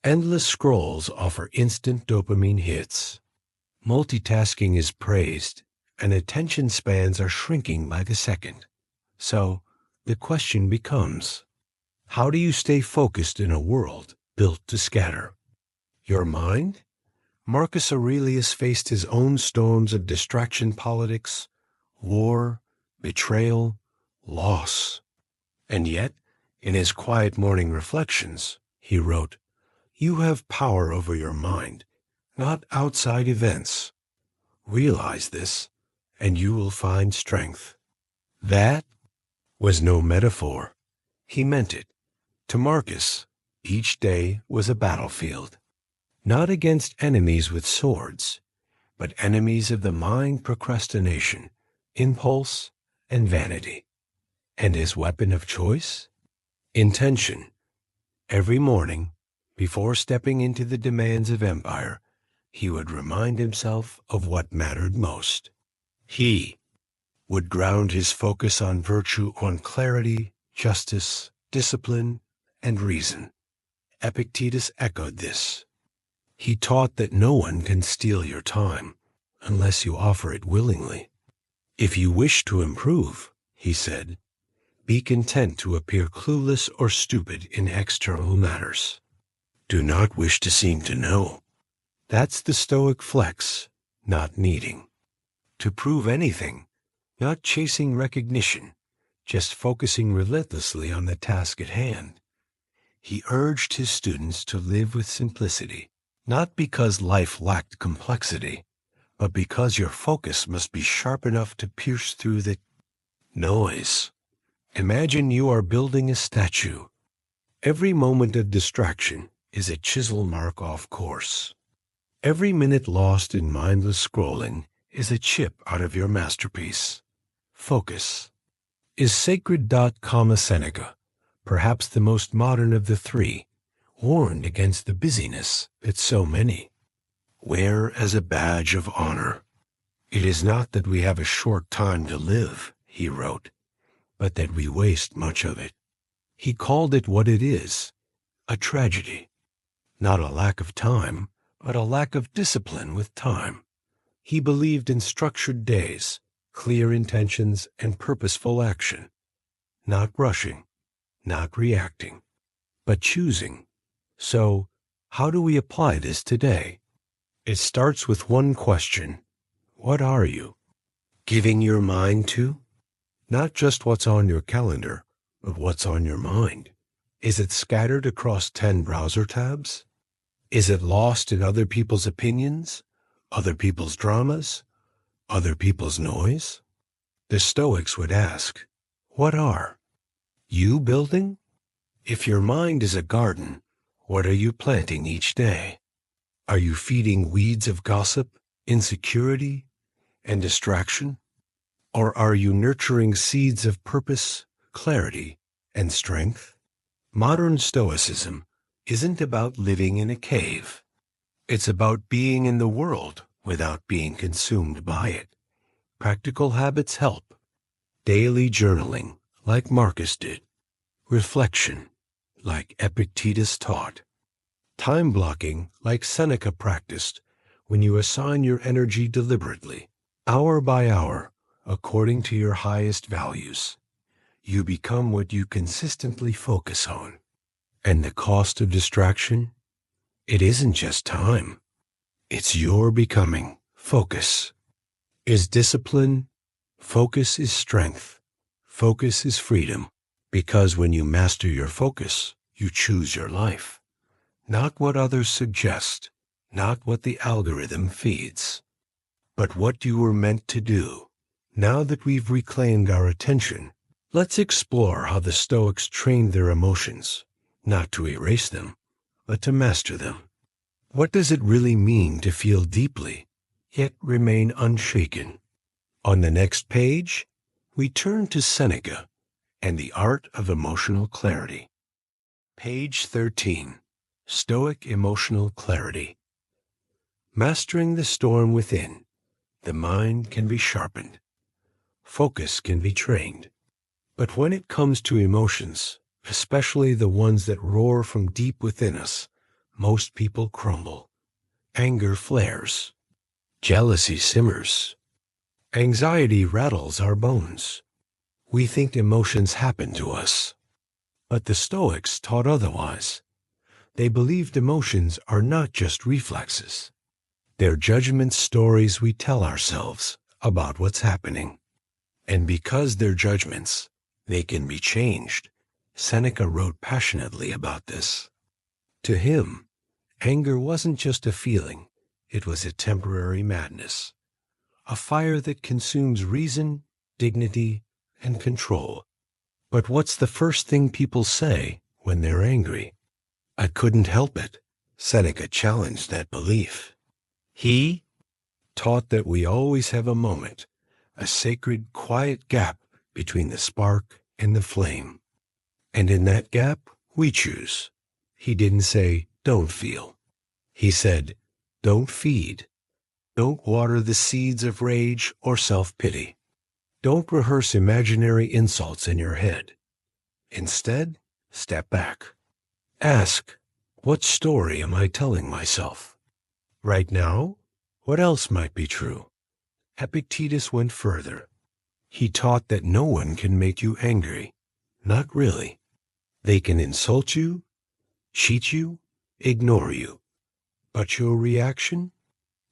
Endless scrolls offer instant dopamine hits. Multitasking is praised, and attention spans are shrinking by the second. So, the question becomes, how do you stay focused in a world built to scatter? Your mind? Marcus Aurelius faced his own storms of distraction politics, war, betrayal, loss. And yet, in his quiet morning reflections, he wrote, you have power over your mind, not outside events. Realize this, and you will find strength. That was no metaphor. He meant it. To Marcus, Each day was a battlefield, not against enemies with swords, but enemies of the mind, procrastination, impulse, and vanity. And his weapon of choice? Intention. Every morning, before stepping into the demands of empire, he would remind himself of what mattered most. He would ground his focus on virtue, on clarity, justice, discipline, and reason. Epictetus echoed this. He taught that no one can steal your time unless you offer it willingly. If you wish to improve, he said, be content to appear clueless or stupid in external matters. Do not wish to seem to know. That's the Stoic flex, not needing. To prove anything, not chasing recognition, just focusing relentlessly on the task at hand. He urged his students to live with simplicity, not because life lacked complexity, but because your focus must be sharp enough to pierce through the noise. Imagine you are building a statue. Every moment of distraction is a chisel mark off course. Every minute lost in mindless scrolling is a chip out of your masterpiece. Focus is sacred. Seneca, perhaps the most modern of the three, warned against the busyness that so many wear as a badge of honor. It is not that we have a short time to live, he wrote, but that we waste much of it. He called it what it is, a tragedy. Not a lack of time, but a lack of discipline with time. He believed in structured days, clear intentions, and purposeful action. Not rushing, not reacting, but choosing. So, how do we apply this today? It starts with one question. What are you giving your mind to? Not just what's on your calendar, but what's on your mind. Is it scattered across 10 browser tabs? Is it lost in other people's opinions, other people's dramas, other people's noise? The Stoics would ask, what are you building? If your mind is a garden, what are you planting each day? Are you feeding weeds of gossip, insecurity, and distraction? Or are you nurturing seeds of purpose, clarity, and strength? Modern Stoicism isn't about living in a cave. It's about being in the world without being consumed by it. Practical habits help. Daily journaling, like Marcus did. Reflection, like Epictetus taught. Time blocking, like Seneca practiced, when you assign your energy deliberately, hour by hour, according to your highest values. You become what you consistently focus on. And the cost of distraction? It isn't just time. It's your becoming. Focus is discipline. Focus is strength. Focus is freedom. Because when you master your focus, you choose your life. Not what others suggest, not what the algorithm feeds, but what you were meant to do. Now that we've reclaimed our attention, let's explore how the Stoics trained their emotions, not to erase them, but to master them. What does it really mean to feel deeply, yet remain unshaken? On the next page, we turn to Seneca and the art of emotional clarity. Page 13. Stoic emotional clarity. Mastering the storm within, the mind can be sharpened. Focus can be trained. But when it comes to emotions, especially the ones that roar from deep within us, most people crumble. Anger flares. Jealousy simmers. Anxiety rattles our bones. We think emotions happen to us. But the Stoics taught otherwise. They believed emotions are not just reflexes. They're judgment stories we tell ourselves about what's happening. And because they're judgments, they can be changed. Seneca wrote passionately about this. To him, anger wasn't just a feeling, it was a temporary madness, a fire that consumes reason, dignity, and control. But what's the first thing people say when they're angry? I couldn't help it. Seneca challenged that belief. He taught that we always have a moment, a sacred, quiet gap between the spark and the flame. And in that gap, we choose. He didn't say, don't feel. He said, don't feed. Don't water the seeds of rage or self-pity. Don't rehearse imaginary insults in your head. Instead, step back. Ask, what story am I telling myself? Right now, what else might be true? Epictetus went further. He taught that no one can make you angry. Not really. They can insult you, cheat you, ignore you. But your reaction?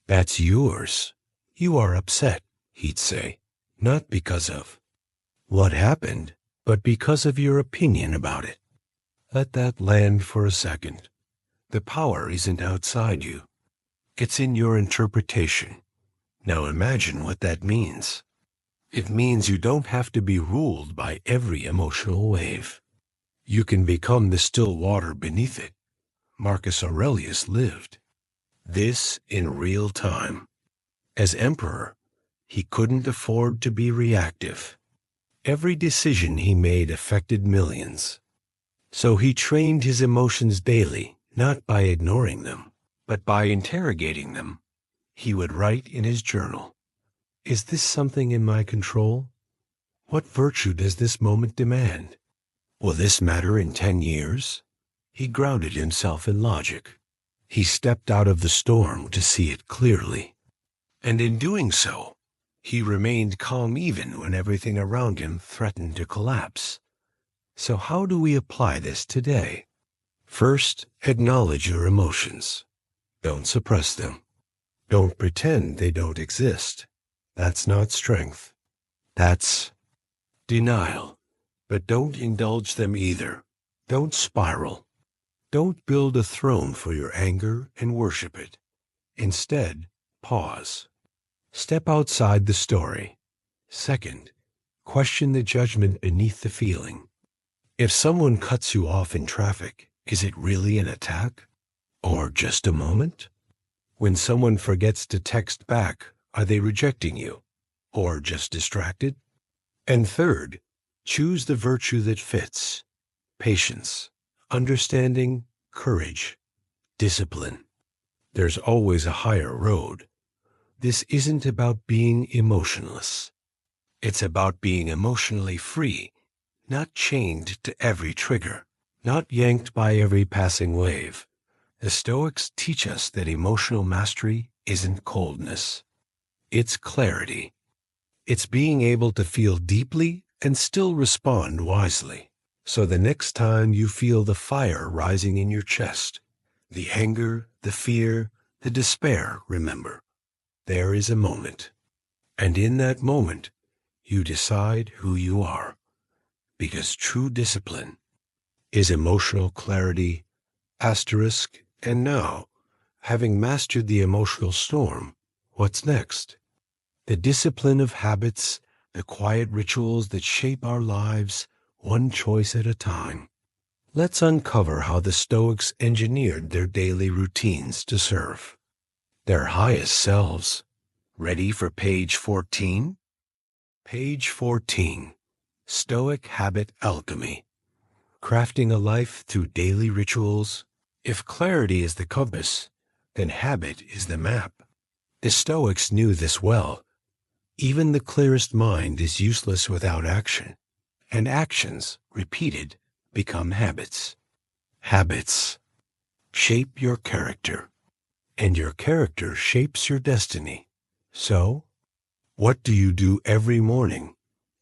That's yours. You are upset, he'd say, not because of what happened, but because of your opinion about it. Let that land for a second. The power isn't outside you. It's in your interpretation. Now imagine what that means. It means you don't have to be ruled by every emotional wave. You can become the still water beneath it. Marcus Aurelius lived this in real time. As emperor, he couldn't afford to be reactive. Every decision he made affected millions. So he trained his emotions daily, not by ignoring them, but by interrogating them. He would write in his journal, is this something in my control? What virtue does this moment demand? Will this matter in 10 years? He grounded himself in logic. He stepped out of the storm to see it clearly. And in doing so, he remained calm even when everything around him threatened to collapse. So how do we apply this today? First, acknowledge your emotions. Don't suppress them. Don't pretend they don't exist. That's not strength. That's denial. But don't indulge them either. Don't spiral. Don't build a throne for your anger and worship it. Instead, pause. Step outside the story. Second, question the judgment beneath the feeling. If someone cuts you off in traffic, is it really an attack? Or just a moment? When someone forgets to text back, are they rejecting you? Or just distracted? And third, choose the virtue that fits. Patience, understanding, courage, discipline. There's always a higher road. This isn't about being emotionless. It's about being emotionally free, not chained to every trigger, not yanked by every passing wave. The Stoics teach us that emotional mastery isn't coldness. It's clarity. It's being able to feel deeply and still respond wisely. So the next time you feel the fire rising in your chest, the anger, the fear, the despair, remember, there is a moment. And in that moment, you decide who you are. Because true discipline is emotional clarity, asterisk, and now, having mastered the emotional storm, what's next? The discipline of habits, the quiet rituals that shape our lives, one choice at a time. Let's uncover how the Stoics engineered their daily routines to serve their highest selves. Ready for page 14? Page 14. Stoic Habit Alchemy. Crafting a life through daily rituals. If clarity is the compass, then habit is the map. The Stoics knew this well. Even the clearest mind is useless without action, and actions, repeated, become habits. Habits shape your character, and your character shapes your destiny. So, what do you do every morning,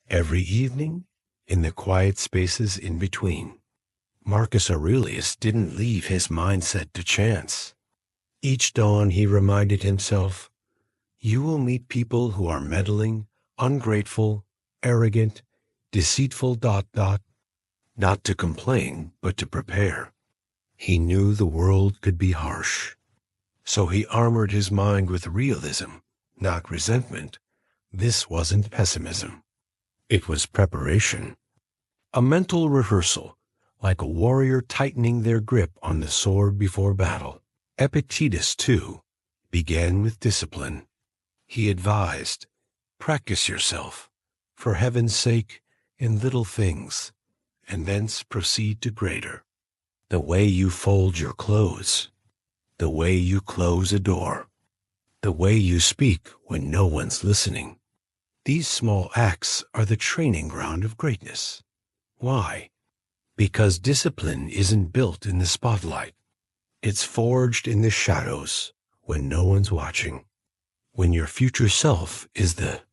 every evening, in the quiet spaces in between? Marcus Aurelius didn't leave his mindset to chance. Each dawn he reminded himself, you will meet people who are meddling, ungrateful, arrogant, deceitful, not to complain, but to prepare. He knew the world could be harsh. So he armored his mind with realism, not resentment. This wasn't pessimism. It was preparation. A mental rehearsal, like a warrior tightening their grip on the sword before battle. Epictetus, too, began with discipline. He advised, "Practice yourself, for heaven's sake, in little things, and thence proceed to greater. The way you fold your clothes, the way you close a door, the way you speak when no one's listening. These small acts are the training ground of greatness." Why? Because discipline isn't built in the spotlight. It's forged in the shadows when no one's watching. When your future self is the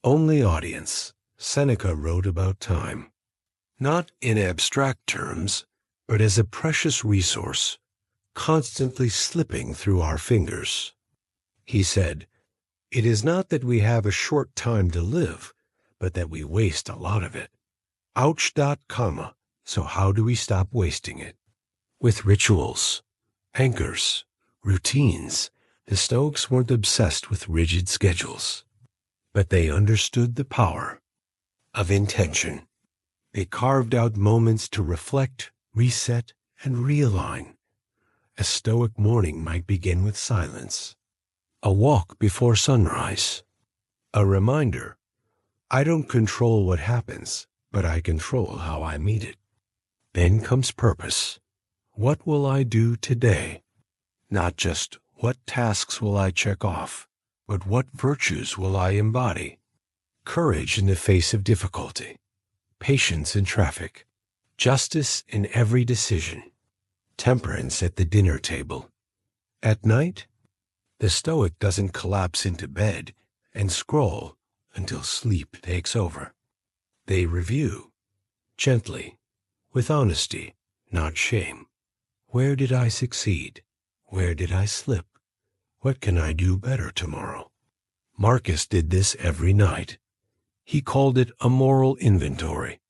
only audience. Seneca wrote about time, not in abstract terms, but as a precious resource, constantly slipping through our fingers. He said, "It is not that we have a short time to live, but that we waste a lot of it." Ouch. Comma. So how do we stop wasting it? With rituals, anchors, routines. The Stoics weren't obsessed with rigid schedules, but they understood the power of intention. They carved out moments to reflect, reset, and realign. A Stoic morning might begin with silence, a walk before sunrise, a reminder, I don't control what happens, but I control how I meet it. Then comes purpose. What will I do today? Not just what tasks will I check off, but what virtues will I embody? Courage in the face of difficulty, patience in traffic, justice in every decision, temperance at the dinner table. At night, the Stoic doesn't collapse into bed and scroll until sleep takes over. They review, gently, with honesty, not shame. Where did I succeed? Where did I slip? What can I do better tomorrow? Marcus did this every night. He called it a moral inventory,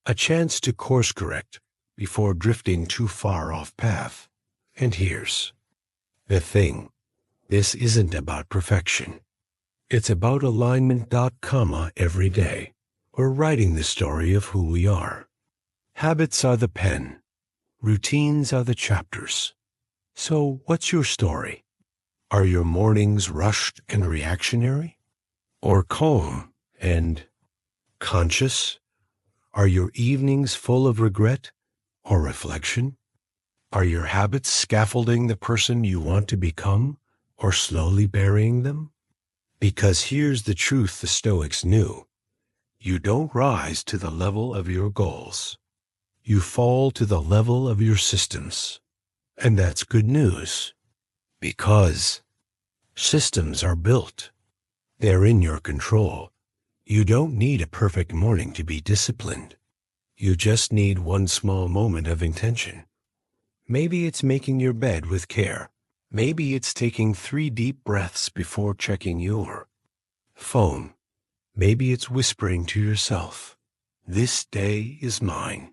a chance to course correct before drifting too far off path. And here's the thing. This isn't about perfection. It's about alignment. Comma every day. We're writing the story of who we are. Habits are the pen. Routines are the chapters. So what's your story? Are your mornings rushed and reactionary? Or calm and conscious? Are your evenings full of regret or reflection? Are your habits scaffolding the person you want to become or slowly burying them? Because here's the truth the Stoics knew. You don't rise to the level of your goals. You fall to the level of your systems. And that's good news. Because systems are built. They're in your control. You don't need a perfect morning to be disciplined. You just need one small moment of intention. Maybe it's making your bed with care. Maybe it's taking 3 deep breaths before checking your phone. Maybe it's whispering to yourself, "This day is mine.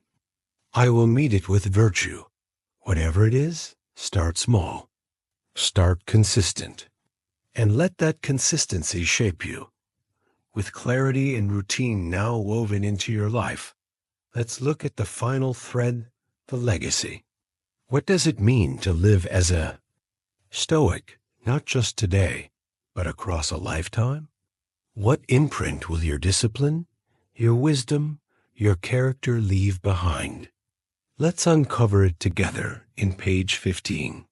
I will meet it with virtue." Whatever it is, start small. Start consistent. And let that consistency shape you. With clarity and routine now woven into your life, let's look at the final thread, the legacy. What does it mean to live as a Stoic, not just today, but across a lifetime? What imprint will your discipline, your wisdom, your character leave behind? Let's uncover it together in page 15.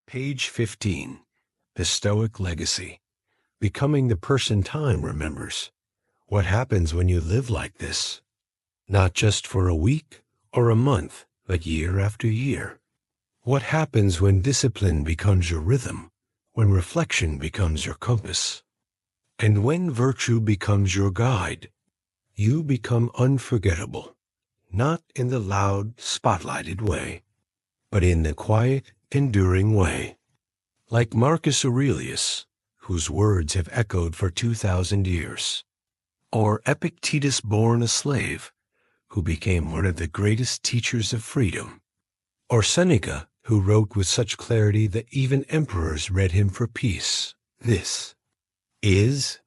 Page 15, the Stoic legacy. Becoming the person time remembers. What happens when you live like this? Not just for a week or a month, but year after year. What happens when discipline becomes your rhythm, when reflection becomes your compass, and when virtue becomes your guide? You become unforgettable, not in the loud, spotlighted way, but in the quiet, enduring way. Like Marcus Aurelius, whose words have echoed for 2,000 years, or Epictetus, born a slave, who became one of the greatest teachers of freedom, or Seneca, who wrote with such clarity that even emperors read him for peace. This is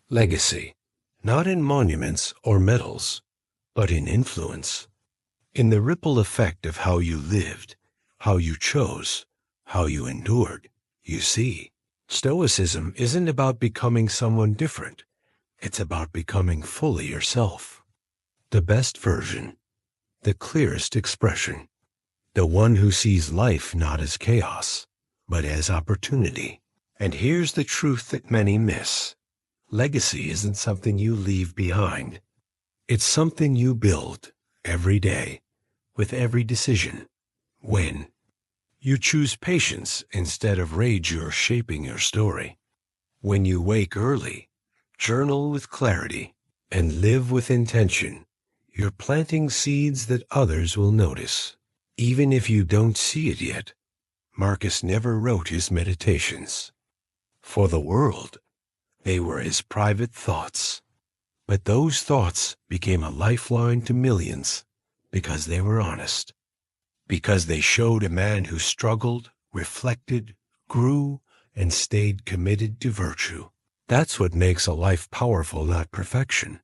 legacy, not in monuments or medals, but in influence. in the ripple effect of how you lived, how you chose, how you endured. You see, Stoicism isn't about becoming someone different. It's about becoming fully yourself. The best version, the clearest expression, the one who sees life not as chaos, but as opportunity. And here's the truth that many miss. Legacy isn't something you leave behind. It's something you build every day, with every decision. When you choose patience instead of rage, you're shaping your story. When you wake early, journal with clarity, and live with intention, you're planting seeds that others will notice. Even if you don't see it yet, Marcus never wrote his meditations for the world. They were his private thoughts. But those thoughts became a lifeline to millions because they were honest, because they showed a man who struggled, reflected, grew, and stayed committed to virtue. That's what makes a life powerful, not perfection,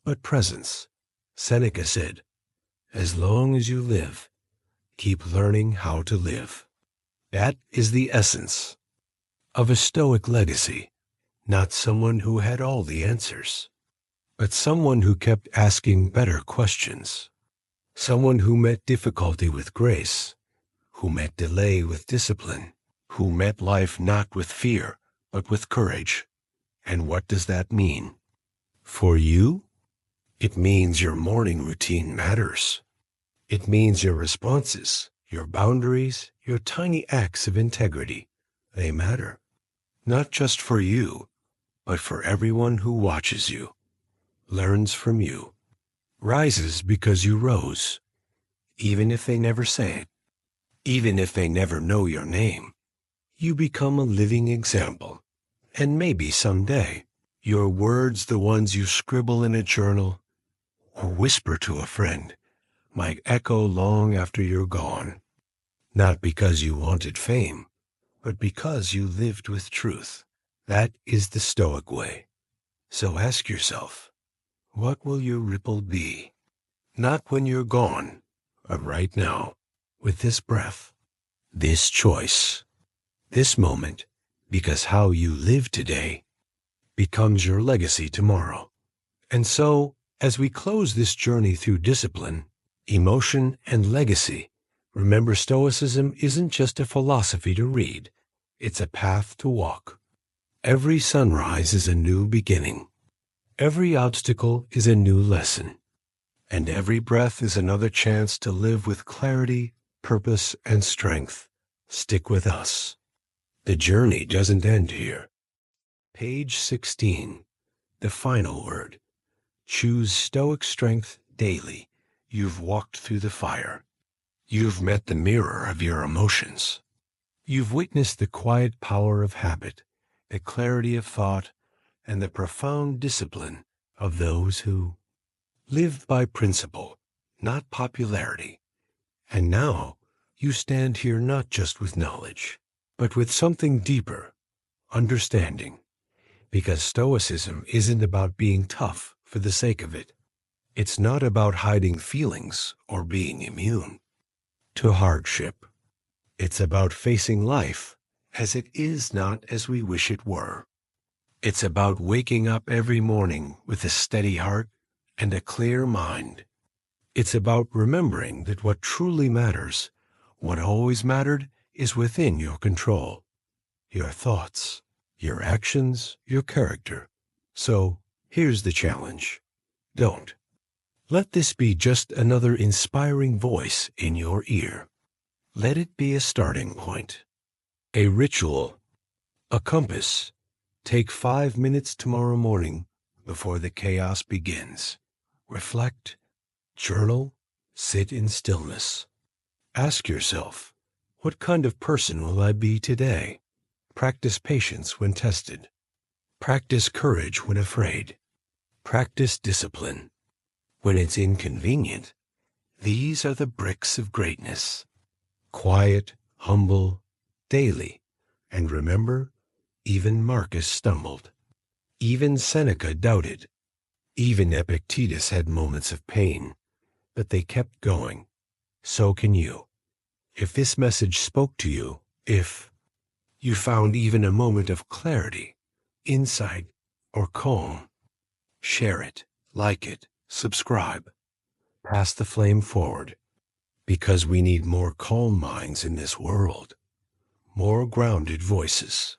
but presence. Seneca said, "As long as you live, keep learning how to live." That is the essence of a Stoic legacy, not someone who had all the answers, but someone who kept asking better questions, someone who met difficulty with grace, who met delay with discipline, who met life not with fear, but with courage. And what does that mean? For you, it means your morning routine matters. It means your responses, your boundaries, your tiny acts of integrity. They matter. Not just for you, but for everyone who watches you, learns from you, rises because you rose, even if they never say it, even if they never know your name. You become a living example, and maybe someday, your words, the ones you scribble in a journal or whisper to a friend, might echo long after you're gone, not because you wanted fame, but because you lived with truth. That is the Stoic way. So ask yourself, what will your ripple be? Not when you're gone, but right now, with this breath, this choice, this moment, because how you live today becomes your legacy tomorrow. And so, as we close this journey through discipline, emotion, and legacy, remember, Stoicism isn't just a philosophy to read, it's a path to walk. Every sunrise is a new beginning. Every obstacle is a new lesson. And every breath is another chance to live with clarity, purpose, and strength. Stick with us. The journey doesn't end here. Page 16, the final word. Choose Stoic strength daily. You've walked through the fire. You've met the mirror of your emotions. You've witnessed the quiet power of habit, the clarity of thought, and the profound discipline of those who live by principle, not popularity. And now you stand here not just with knowledge, but with something deeper, understanding. Because Stoicism isn't about being tough for the sake of it. It's not about hiding feelings or being immune to hardship. It's about facing life as it is, not as we wish it were. It's about waking up every morning with a steady heart and a clear mind. It's about remembering that what truly matters, what always mattered, is within your control. Your thoughts, your actions, your character. So, here's the challenge. Don't let this be just another inspiring voice in your ear. Let it be a starting point, a ritual, a compass. Take 5 minutes tomorrow morning before the chaos begins. Reflect, journal, sit in stillness. Ask yourself, what kind of person will I be today? Practice patience when tested. Practice courage when afraid. Practice discipline when it's inconvenient. These are the bricks of greatness. Quiet, humble, daily. And remember, even Marcus stumbled. Even Seneca doubted. Even Epictetus had moments of pain. But they kept going so can you. If this message spoke to you, if you found even a moment of clarity, insight, or calm, share it, like it, subscribe, pass the flame forward, because we need more calm minds in this world, more grounded voices,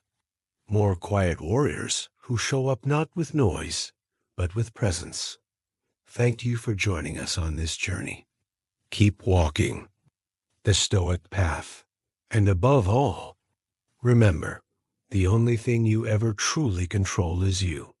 more quiet warriors who show up not with noise, but with presence. Thank you for joining us on this journey. Keep walking the Stoic path. And above all, remember, the only thing you ever truly control is you.